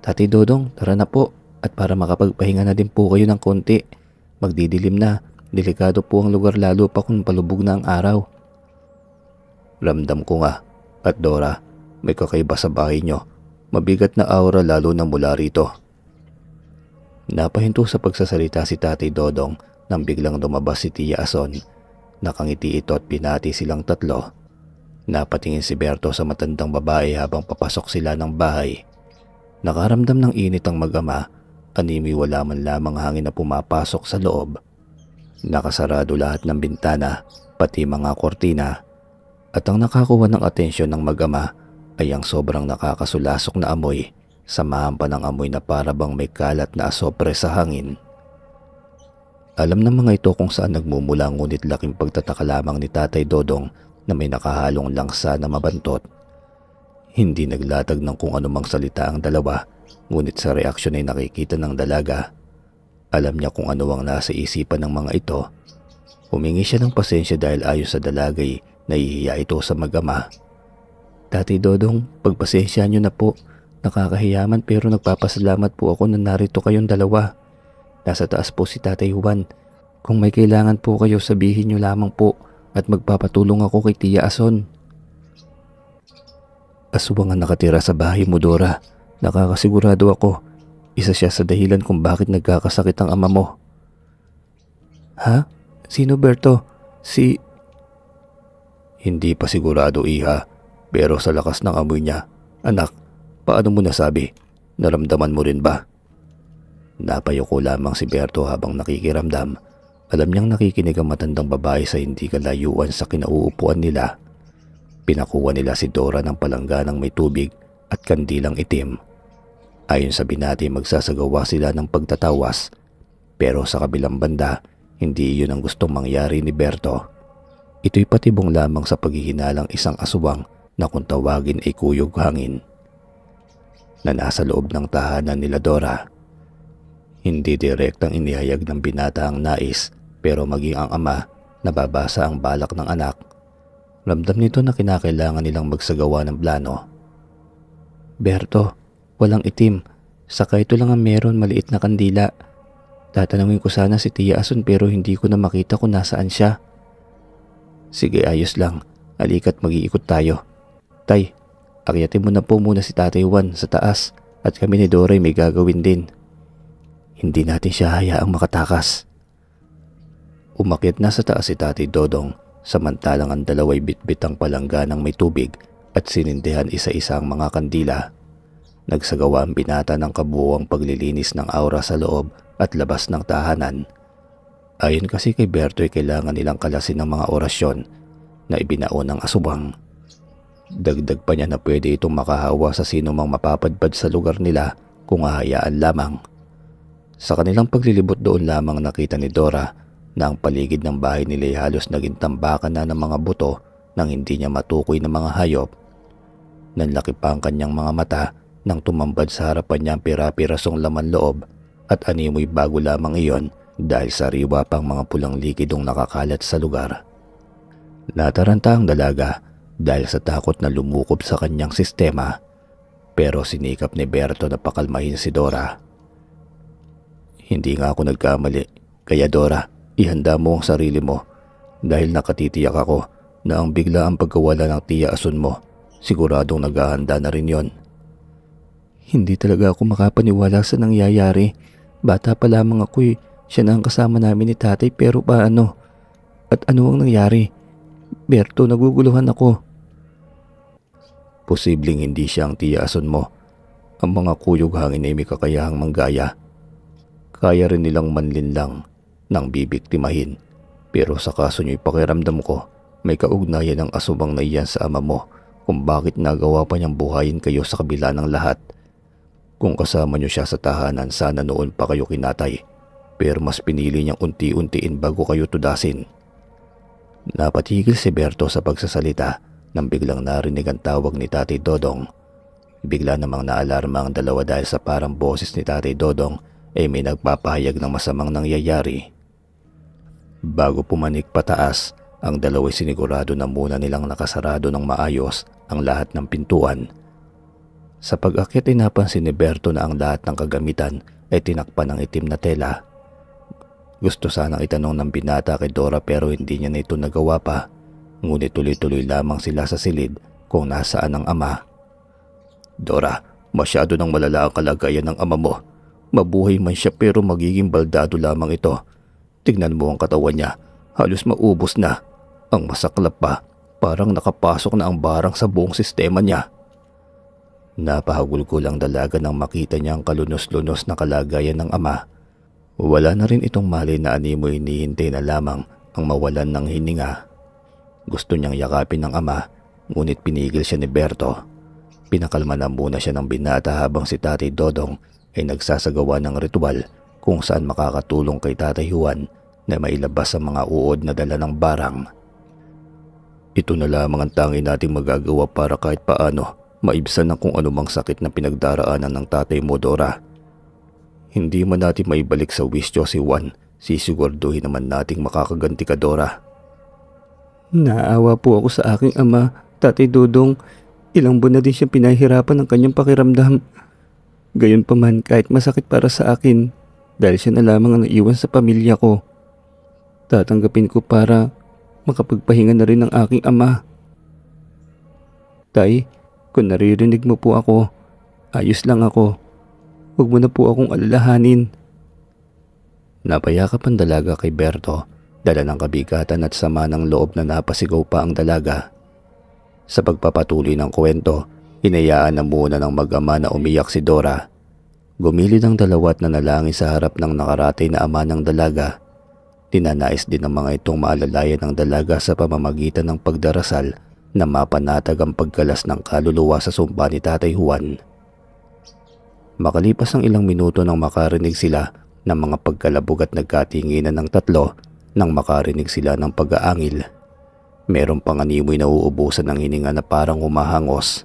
Speaker 1: Tatay Dodong, tara na po.
Speaker 2: At para makapagpahinga na din po kayo ng konti. Magdidilim na. Delikado po ang lugar lalo pa kung palubog na ang araw.
Speaker 1: Ramdam ko nga. At Dora, may kakaiba sa bahay nyo. Mabigat na aura lalo na mula rito. Napahinto sa pagsasalita si Tatay Dodong nang biglang lumabas si Tia Ason. Nakangiti ito at pinati silang tatlo. Napatingin si Berto sa matandang babae habang papasok sila ng bahay. Nakaramdam ng init ang mag-ama. Animi wala man lamang hangin na pumapasok sa loob. Nakasarado lahat ng bintana, pati mga kortina. At ang nakakuha ng atensyon ng mag-ama ay ang sobrang nakakasulasok na amoy, samahan pa ng amoy na parabang may kalat na asopre sa hangin. Alam ng mga ito kung saan nagmumula, ngunit laking pagtataka lamang ni Tatay Dodong na may nakahalong langsa na mabantot. Hindi naglatag ng kung anumang salita ang dalawa, ngunit sa reaksyon ay nakikita ng dalaga. Alam niya kung ano ang nasa isipan ng mga ito. Humingi siya ng pasensya dahil ayon sa dalagay, nahihiya ito sa mag-ama.
Speaker 2: Tatay Dodong, pagpasensya niyo na po. Nakakahiyaman pero nagpapasalamat po ako na narito kayong dalawa. Nasa taas po si Tatay Juan. Kung may kailangan po kayo, sabihin niyo lamang po at magpapatulong ako kay Tia Ason.
Speaker 1: Aswang ang nakatira sa bahay mo, Dora. Nakakasigurado ako. Isa siya sa dahilan kung bakit nagkakasakit ang ama mo.
Speaker 2: Ha? Sino, Berto?
Speaker 1: Hindi pa sigurado, iha. Pero sa lakas ng amoy niya, anak, paano mo nasabi? Naramdaman mo rin ba? Napayuko lamang si Berto habang nakikiramdam. Alam niyang nakikinig ang matandang babae sa hindi kalayuan sa kinauupuan nila. Pinakuha nila si Dora ng palangganang may tubig at kandilang itim. Ayon sa binati, magsasagawa sila ng pagtatawas. Pero sa kabilang banda, hindi iyon ang gustong mangyari ni Berto. Ito'y patibong lamang sa paghihinalang isang aswang na kung tawagin ay kuyog hangin, na nasa loob ng tahanan nila Dora. Hindi direktang inihayag ng binata ang nais, pero maging ang ama, nababasa ang balak ng anak. Ramdam nito na kinakailangan nilang magsagawa ng plano.
Speaker 2: Berto, walang itim. Saka ito lang ang meron, maliit na kandila. Tatanungin ko sana si Tia Ason pero hindi ko na makita kung nasaan siya.
Speaker 1: Sige, ayos lang. Halika't mag-iikot tayo.
Speaker 2: Tay, akyatin mo na po muna si Tatay Juan sa taas at kami ni Dora may gagawin din.
Speaker 1: Hindi natin siya hayaang makatakas. Umakyat na sa taas si Tatay Dodong, samantalang ang dalaway bitbit ang palangganang may tubig at sinindihan isa-isa ang mga kandila. Nagsagawa ang binata ng kabuuang paglilinis ng aura sa loob at labas ng tahanan. Ayon kasi kay Berto ay kailangan nilang kalasin ng mga orasyon na ibinaon ng asubang. Dagdag pa niya na pwede itong makahawa sa sino mang mapapadpad sa lugar nila kung hahayaan lamang. Sa kanilang paglilibot doon lamang nakita ni Dora na ang paligid ng bahay nila ay halos naging tambakan na ng mga buto nang hindi niya matukoy ng mga hayop. Nanlaki pa ang kanyang mga mata nang tumambad sa harapan niya ang pira-pirasong laman loob at animoy bago lamang iyon dahil sariwa pang mga pulang likidong nakakalat sa lugar. Nataranta ang dalaga dahil sa takot na lumukob sa kanyang sistema, pero sinikap ni Berto na pakalmahin si Dora. Hindi nga ako nagkamali, kaya Dora, ihanda mo ang sarili mo dahil nakatitiyak ako na ang bigla ang pagkawala ng Tia Ason mo, siguradong naghahanda na rin yon.
Speaker 2: Hindi talaga ako makapaniwala sa nangyayari. Bata pa lamang ako eh. Siya na ang kasama namin ni tatay pero paano? At ano ang nangyari? Berto, naguguluhan ako.
Speaker 1: Posibleng hindi siya ang Tia Ason mo. Ang mga kuyog hangin ay may kakayahang manggaya. Kaya rin nilang manlinlang nang bibiktimahin. Pero sa kaso niyo'y pakiramdam ko, may kaugnayan ng asubang na iyan sa ama mo kung bakit nagawa pa niyang buhayin kayo sa kabila ng lahat. Kung kasama niyo siya sa tahanan, sana noon pa kayo kinatay. Pero mas pinili niyang unti-untiin bago kayo tudasin. Napatigil si Berto sa pagsasalita nang biglang narinig ang tawag ni Tatay Dodong. Bigla namang naalarma ang dalawa dahil sa parang boses ni Tatay Dodong ay may nagpapahayag ng masamang nangyayari. Bago pumanik pataas, ang dalawa'y sinigurado na muna nilang nakasarado ng maayos ang lahat ng pintuan. Sa pag-akyat ay napansin ni Berto na ang lahat ng kagamitan ay tinakpan ng itim na tela. Gusto sanang itanong ng binata kay Dora pero hindi niya na ito nagawa pa. Ngunit tuloy-tuloy lamang sila sa silid kung nasaan ang ama. Dora, masyado nang malala ang kalagayan ng ama mo. Mabuhay man siya pero magiging baldado lamang ito. Tignan mo ang katawan niya, halos maubos na. Ang masaklap pa, parang nakapasok na ang barang sa buong sistema niya. Napahagulgol ang dalaga nang makita niya ang kalunos-lunos na kalagayan ng ama. Wala na rin itong mali na animo, hinihintay na lamang ang mawalan ng hininga. Gusto niyang yakapin ng ama, ngunit pinigil siya ni Berto. Pinakalma na muna siya ng binata habang si Tatay Dodong ay nagsasagawa ng ritual kung saan makakatulong kay Tatay Juan na mailabas ang mga uod na dala ng barang. Ito na lamang ang tangi nating magagawa para kahit paano maibsan ng kung anumang sakit na pinagdaraanan ng tatay mo, Dora. Hindi man natin maibalik sa wisyo si Juan, sisigurduhin naman nating makakaganti ka, Dora.
Speaker 2: Naawa po ako sa aking ama, Tatay Dodong. Ilang buwan na din siya pinahirapan ng kanyang pakiramdam. Gayon pa man, kahit masakit para sa akin, dahil siya na lamang ang naiwan sa pamilya ko, tatanggapin ko para makapagpahinga na rin ng aking ama. Tay, kung naririnig mo po ako, ayos lang ako. Huwag mo na po akong alalahanin.
Speaker 1: Napayakap ang dalaga kay Berto, dala ng kabigatan at sama ng loob na napasigaw pa ang dalaga. Sa pagpapatuloy ng kwento, hinayaan na muna ng mag-ama na umiyak si Dora. Gumilid ang dalawa at nanalangin sa harap ng nakaratay na ama ng dalaga. Tinanais din ng mga itong maalalayan ng dalaga sa pamamagitan ng pagdarasal na mapanatag ang pagkalas ng kaluluwa sa sumpa ni Tatay Juan. Makalipas ang ilang minuto nang makarinig sila ng mga pagkalabog at nagkatinginan ng tatlo nang makarinig sila ng pag-aangil. Meron pang animoy na uubusan ng hininga na parang humahangos.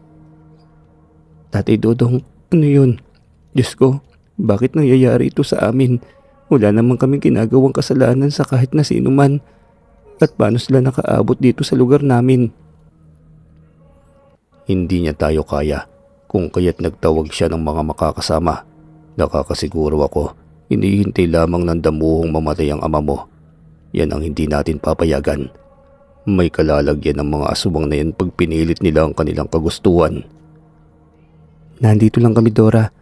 Speaker 2: Tatay Dodong, ano yun? Diyos ko, bakit nangyayari ito sa amin? Wala naman kaming ginagawang kasalanan sa kahit na sino man. At paano sila nakaabot dito sa lugar namin?
Speaker 1: Hindi niya tayo kaya, kung kaya't nagtawag siya ng mga makakasama. Nakakasiguro ako, hinihintay lamang ng damuhong mamatay ang ama mo. Yan ang hindi natin papayagan. May kalalagyan ng mga aswang na yan pag pinilit nila ang kanilang kagustuhan.
Speaker 2: Nandito lang kami, Dora.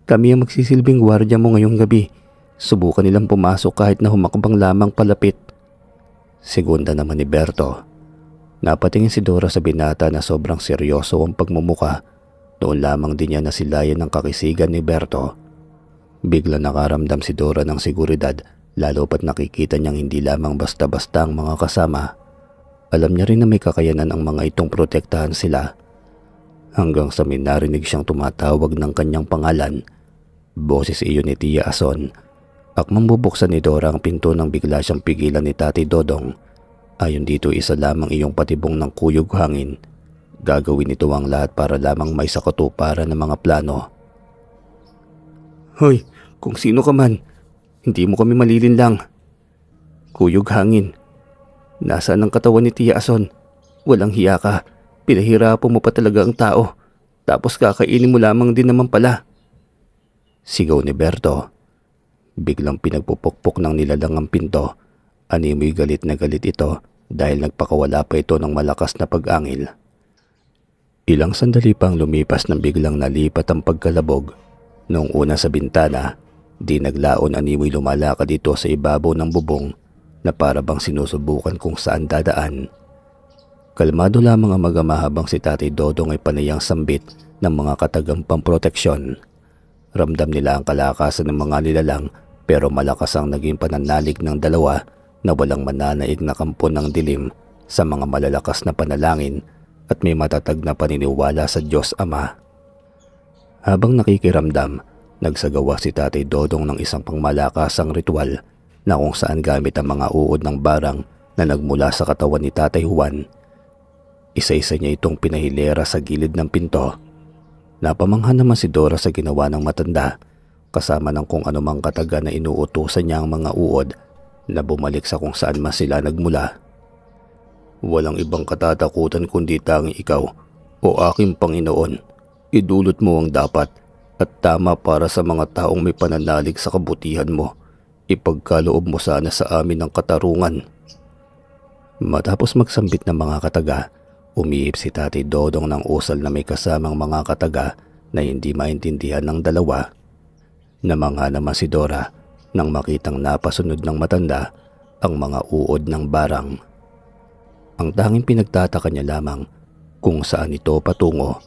Speaker 2: Kami ang magsisilbing gwardiya mo ngayong gabi. Subukan nilang pumasok kahit na humakbang lamang palapit.
Speaker 1: Segunda naman ni Berto. Napatingin si Dora sa binata na sobrang seryoso ang pagmumuka. Doon lamang din niya nasilayan ng kakisigan ni Berto. Bigla nakaramdam si Dora ng seguridad, lalo pat nakikita niyang hindi lamang basta-basta ang mga kasama. Alam niya rin na may kakayanan ang mga itong protektahan sila. Hanggang sa may narinig siyang tumatawag ng kanyang pangalan. Boses iyon ni Tia Ason. Akmang bubuksan ni Dora ang pinto nang bigla siyang pigilan ni Tatay Dodong. Ayon dito, isa lamang iyong patibong ng kuyog hangin. Gagawin ito ang lahat para lamang may sakatuparan ng mga plano.
Speaker 2: Hoy, kung sino ka man, hindi mo kami malilinlang. Kuyog hangin. Nasaan ang katawan ni Tia Ason? Walang hiya ka. Pinahirapan mo pa talaga ang tao. Tapos kakainin mo lamang din naman pala.
Speaker 1: Sigaw ni Berto. Biglang pinagpupukpok ng nilalang ang pinto. Animoy galit na galit ito dahil nagpakawala pa ito ng malakas na pag-angil. Ilang sandali pang lumipas nang biglang nalipat ang pagkalabog. Noong una sa bintana, di naglaon animoy lumalakad dito sa ibabaw ng bubong na para bang sinusubukan kung saan dadaan. Kalmado lamang ang mag-ama habang si Tatay Dodong ay panayang sambit ng mga katagampang proteksyon. Ramdam nila ang kalakasan ng mga nilalang pero malakas ang naging pananalig ng dalawa na walang mananaig na kampo ng dilim sa mga malalakas na panalangin at may matatag na paniniwala sa Diyos Ama. Habang nakikiramdam, nagsagawa si Tatay Dodong ng isang pangmalakasang ritual na kung saan gamit ang mga uod ng barang na nagmula sa katawan ni Tatay Juan. Isa-isa niya itong pinahilera sa gilid ng pinto. Napamangha naman si Dora sa ginawa ng matanda, kasama ng kung anumang kataga na inuutusan niya ang mga uod na bumalik sa kung saan man sila nagmula. Walang ibang katatakutan kundi tanging ikaw, o aking Panginoon. Idulot mo ang dapat. at tama para sa mga taong may pananalig sa kabutihan mo. Ipagkaloob mo sana sa amin ang katarungan." Matapos magsambit ng mga kataga, umiip si Tatay Dodong ng usal na may kasamang mga kataga na hindi maintindihan ng dalawa. Namangha naman si Dora nang makitang napasunod ng matanda ang mga uod ng barang. Ang tanging pinagtataka niya lamang kung saan ito patungo.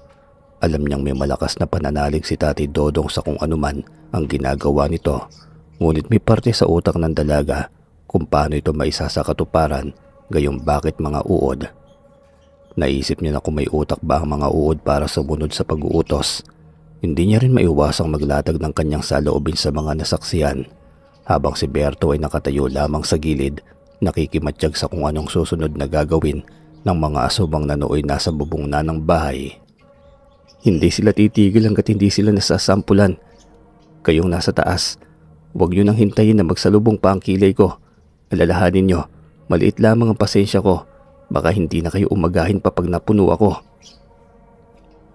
Speaker 1: Alam niyang may malakas na pananalig si Tatay Dodong sa kung anuman ang ginagawa nito, ngunit may parte sa utak ng dalaga kung paano ito maisa sa katuparan, gayong bakit mga uod. Naisip niya na kung may utak ba ang mga uod para sumunod sa pag-uutos. Hindi niya rin maiwasang maglatag ng kanyang saloobin sa mga nasaksihan, habang si Berto ay nakatayo lamang sa gilid, nakikimatsyag sa kung anong susunod na gagawin ng mga asubang na nooy nasa bubong na ng bahay. "Hindi sila titigil hanggat hindi sila nasasampulan. Kayong nasa taas, huwag niyo nang hintayin na magsalubong pa ang kilay ko. Alalahanin niyo, maliit lamang ang pasensya ko. Baka hindi na kayo umagahin pa pag napuno ako."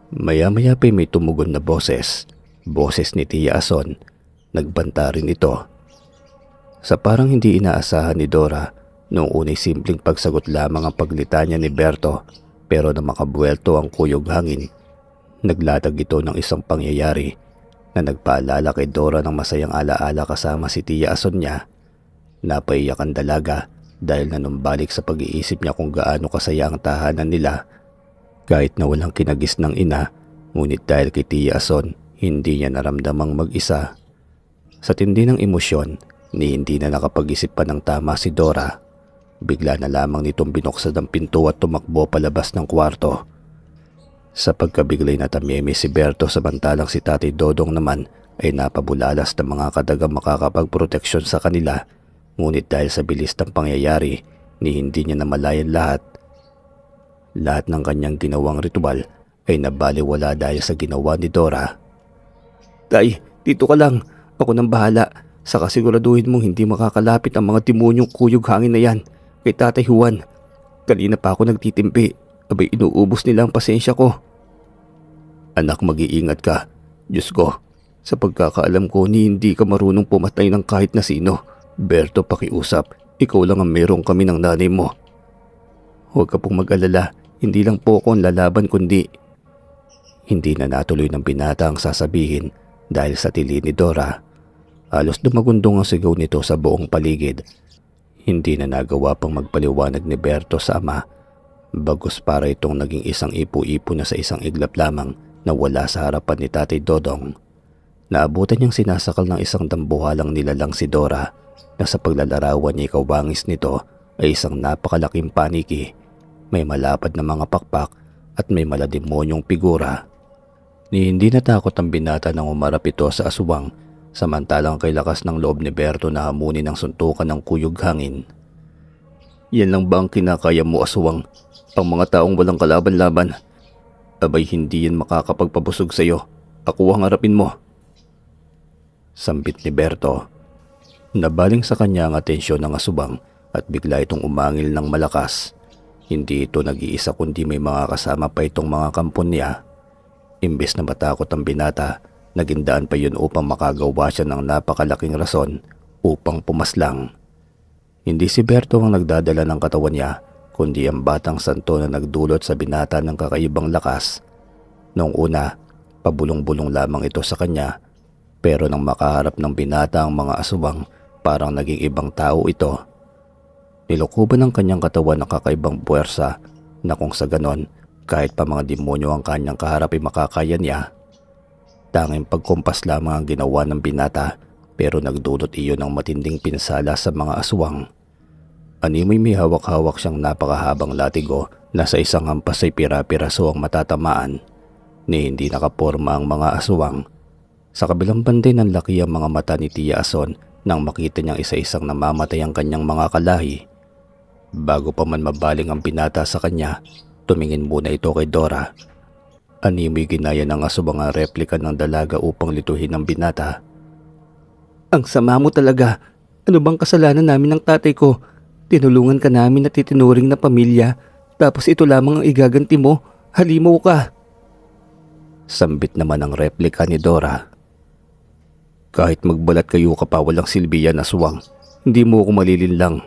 Speaker 1: Maya-maya pa may tumugon na boses. Boses ni Tia Ason. Nagbanta rin ito. Sa parang hindi inaasahan ni Dora, noong unay simpleng pagsagot lamang ang paglitanya ni Berto, pero na makabuelto ang kuyog hangin, naglatag ito ng isang pangyayari na nagpaalala kay Dora ng masayang alaala kasama si Tia Ason niya. Napaiyak ang dalaga dahil nanumbalik sa pag-iisip niya kung gaano kasaya ang tahanan nila. Kahit na walang kinagis ng ina, ngunit dahil kay Tia Ason, hindi niya naramdamang mag-isa. Sa tindi ng emosyon, ni hindi na nakapag-isip pa ng tama si Dora. Bigla na lamang nitong binuksan ang pinto at tumakbo palabas ng kwarto. Sa pagkabiglay na tamimi si Berto, samantalang si Tatay Dodong naman ay napabulalas ng mga kadagang makakapagproteksyon sa kanila. Ngunit dahil sa bilis ng pangyayari, ni hindi niya namalayan lahat. Lahat ng kanyang ginawang ritual ay nabaliwala dahil sa ginawa ni Dora. "Tay, dito ka lang. Ako nang bahala. Saka siguraduhin mong hindi makakalapit ang mga demonyong kuyog hangin na yan kay Tatay Juan. Kanina pa ako nagtitimpi. Abay inuubos nila ang pasensya ko." "Anak, mag-iingat ka. Diyos ko, sa pagkakaalam ko ni hindi ka marunong pumatay ng kahit na sino. Berto, pakiusap. Ikaw lang ang meron kami ng nanay mo." "Huwag ka pong mag-alala. Hindi lang po ako ang lalaban kundi..." Hindi na natuloy ng binata ang sasabihin dahil sa tili ni Dora. Halos dumagundong ang sigaw nito sa buong paligid. Hindi na nagawa pang magpaliwanag ni Berto sa ama, bagkus para itong naging isang ipo-ipo na sa isang iglap lamang na wala sa harapan ni Tatay Dodong. Naabutan niyang sinasakal ng isang dambuhalang nilalang si Dora, na sa paglalarawan niya ikawangis nito ay isang napakalaking paniki. May malapad na mga pakpak at may malademonyong figura. Ni hindi natakot ang binata nang umarap ito sa aswang, samantalang kay lakas ng loob ni Berto na hamunin ang suntukan ng kuyog hangin. "Yan lang ba ang kinakaya mo, aswang? Ang mga taong walang kalaban-laban? Abay hindi yan makakapagpabusog sa iyo. Ako ang harapin mo." Sambit ni Berto. Nabaling sa kanya ang atensyon ng aswang at bigla itong umangil ng malakas. Hindi ito nag-iisa kundi may mga kasama pa itong mga kampon niya. Imbes na matakot ang binata, naging daan pa yun upang makagawa siya ng napakalaking rason upang pumaslang. Hindi si Berto ang nagdadala ng katawan niya, kundi ang batang santo na nagdulot sa binata ng kakaibang lakas. Noong una, pabulong-bulong lamang ito sa kanya, pero nang makaharap ng binata ang mga aswang, parang naging ibang tao ito. Nilukuban ng kanyang katawan ng kakaibang puwersa na kung sa ganon, kahit pa mga demonyo ang kanyang kaharap ay makakaya niya. Tanging pagkumpas lamang ang ginawa ng binata, pero nagdulot iyon ng matinding pinsala sa mga aswang. Animoy may hawak-hawak siyang napakahabang latigo na sa isang hampas ay pira-piraso ang matatamaan. Ni hindi nakaporma ang mga aswang. Sa kabilang banda ng laki ang mga mata ni Tia Ason nang makita niyang isa-isang namamatay ang kanyang mga kalahi. Bago pa man mabaling ang binata sa kanya, tumingin muna ito kay Dora. Animoy ginaya ng aswang ang replika ng dalaga upang lituhin ang binata. "Ang sama mo talaga. Ano bang kasalanan namin ng tatay ko? Tinulungan ka namin at itinuring na pamilya, tapos ito lamang ang igaganti mo. Halimaw ka." Sambit naman ang replika ni Dora. Kahit magbalat kayo ka pa, walang silbi yan, aswang. Hindi mo ako malilinlang.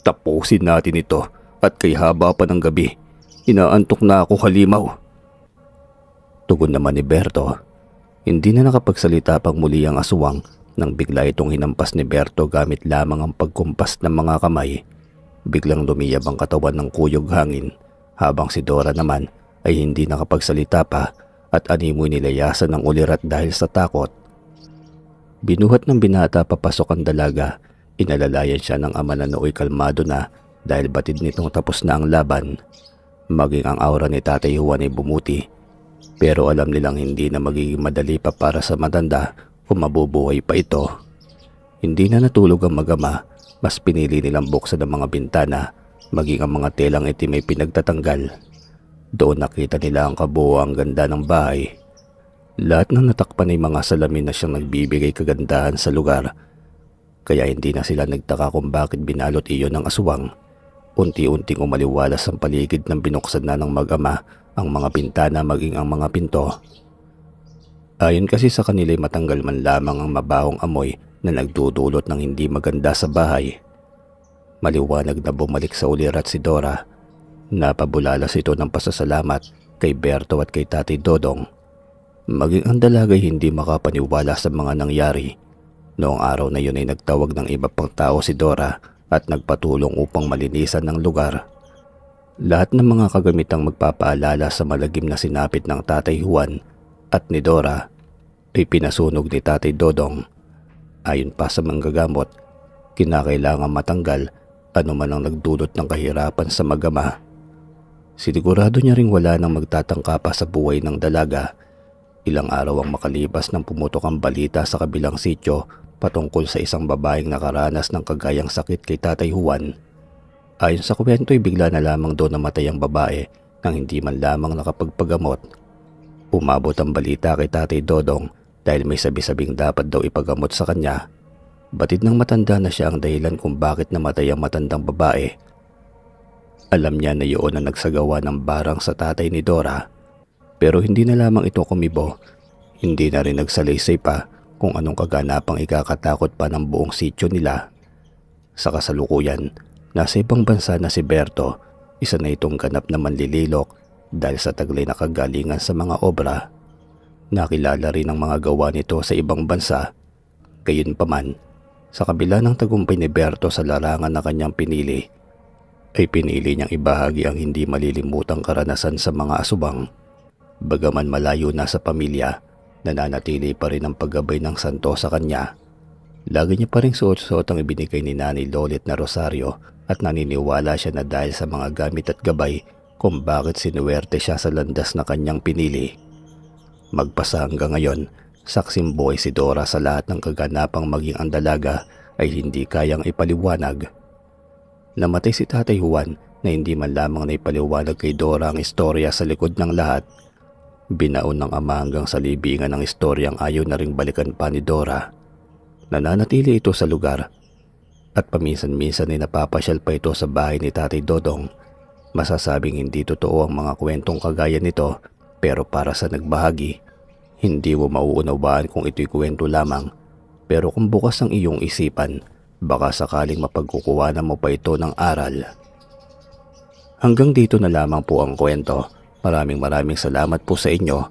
Speaker 1: Tapusin natin ito at kay haba pa ng gabi. Inaantok na ako, halimaw. Tugon naman ni Berto. Hindi na nakapagsalita pang muli ang aswang nang bigla itong hinampas ni Berto gamit lamang ang pagkumpas ng mga kamay. Biglang lumiyab ang katawan ng kuyog hangin habang si Dora naman ay hindi nakapagsalita pa at animoy nilayasan ng ulirat dahil sa takot. Binuhat ng binata papasok ang dalaga. Inalalayan siya ng ama na nooy kalmado na dahil batid nitong tapos na ang laban. Maging ang aura ni Tatay Juan ay bumuti. Pero alam nilang hindi na magiging madali pa para sa matanda kung mabubuhay pa ito. Hindi na natulog ang mag-ama. Mas pinili nilang buksan ang mga bintana, maging ang mga telang itim ay pinagtatanggal. Doon nakita nila ang kabuuang ganda ng bahay. Lahat ng natakpan ay mga salamin na siyang nagbibigay kagandahan sa lugar. Kaya hindi na sila nagtaka kung bakit binalot iyon ng aswang. Unti-unting umaliwalas ang paligid ng binuksan na ng mag-ama ang mga bintana maging ang mga pinto. Ayon kasi sa kanila ay matanggal man lamang ang mabahong amoy na nagdudulot ng hindi maganda sa bahay. Maliwanag na bumalik sa ulirat si Dora. Napabulalas ito ng pasasalamat kay Berto at kay Tatay Dodong. Maging ang dalagay hindi makapaniwala sa mga nangyari. Noong araw na yun ay nagtawag ng iba pang tao si Dora at nagpatulong upang malinisan ng lugar. Lahat ng mga kagamitang magpapaalala sa malagim na sinapit ng Tatay Juan at ni Dora ay pinasunog ni Tatay Dodong. Ayon pa sa manggagamot, kinakailangan matanggal anuman ang nagdulot ng kahirapan sa mag-ama. Sinigurado niya ring wala nang magtatangka pa sa buhay ng dalaga. Ilang araw ang makalipas nang pumutok ang balita sa kabilang sityo patungkol sa isang babaeng nakaranas ng kagayang sakit kay Tatay Juan. Ayon sa kwento ay bigla na lamang doon namatay ang babae nang hindi man lamang nakapagpagamot. Umabot ang balita kay Tatay Dodong dahil may sabi-sabing dapat daw ipagamot sa kanya. Batid ng matanda na siya ang dahilan kung bakit namatay ang matandang babae. Alam niya na yun ang nagsagawa ng barang sa tatay ni Dora. Pero hindi na lamang ito kumibo. Hindi na rin nagsalaysay pa kung anong kaganapang ikakatakot pa ng buong sityo nila. Sa kasalukuyan, nasa ibang bansa na si Berto, isa na itong ganap na manlililok dahil sa taglay na kagalingan sa mga obra. Nakilala rin ang mga gawa nito sa ibang bansa. Gayunpaman, sa kabila ng tagumpay ni Berto sa larangan na kanyang pinili, ay pinili niyang ibahagi ang hindi malilimutang karanasan sa mga asubang. Bagaman malayo na sa pamilya, nananatili pa rin ang paggabay ng santo sa kanya. Lagi niya pa rin suot-suot ang ibinigay ni Nanay Lolit na rosaryo at naniniwala siya na dahil sa mga gamit at gabay kung bakit sinuwerte siya sa landas na kanyang pinili. Magpasa hanggang ngayon, saksing buhay si Dora sa lahat ng kaganapang maging ang dalaga ay hindi kayang ipaliwanag. Namatay si Tatay Juan na hindi man lamang na ipaliwanag kay Dora ang istorya sa likod ng lahat. Binaon ng ama hanggang sa libingan ng istoryang ayaw na ring balikan pa ni Dora. Nananatili ito sa lugar at paminsan-minsan ay napapasyal pa ito sa bahay ni Tatay Dodong. Masasabing hindi totoo ang mga kwentong kagaya nito pero para sa nagbahagi, hindi mo mauunawaan kung ito'y kwento lamang. Pero kung bukas ang iyong isipan, baka sakaling mapagkukuhanan mo pa ito ng aral. Hanggang dito na lamang po ang kwento. Maraming salamat po sa inyo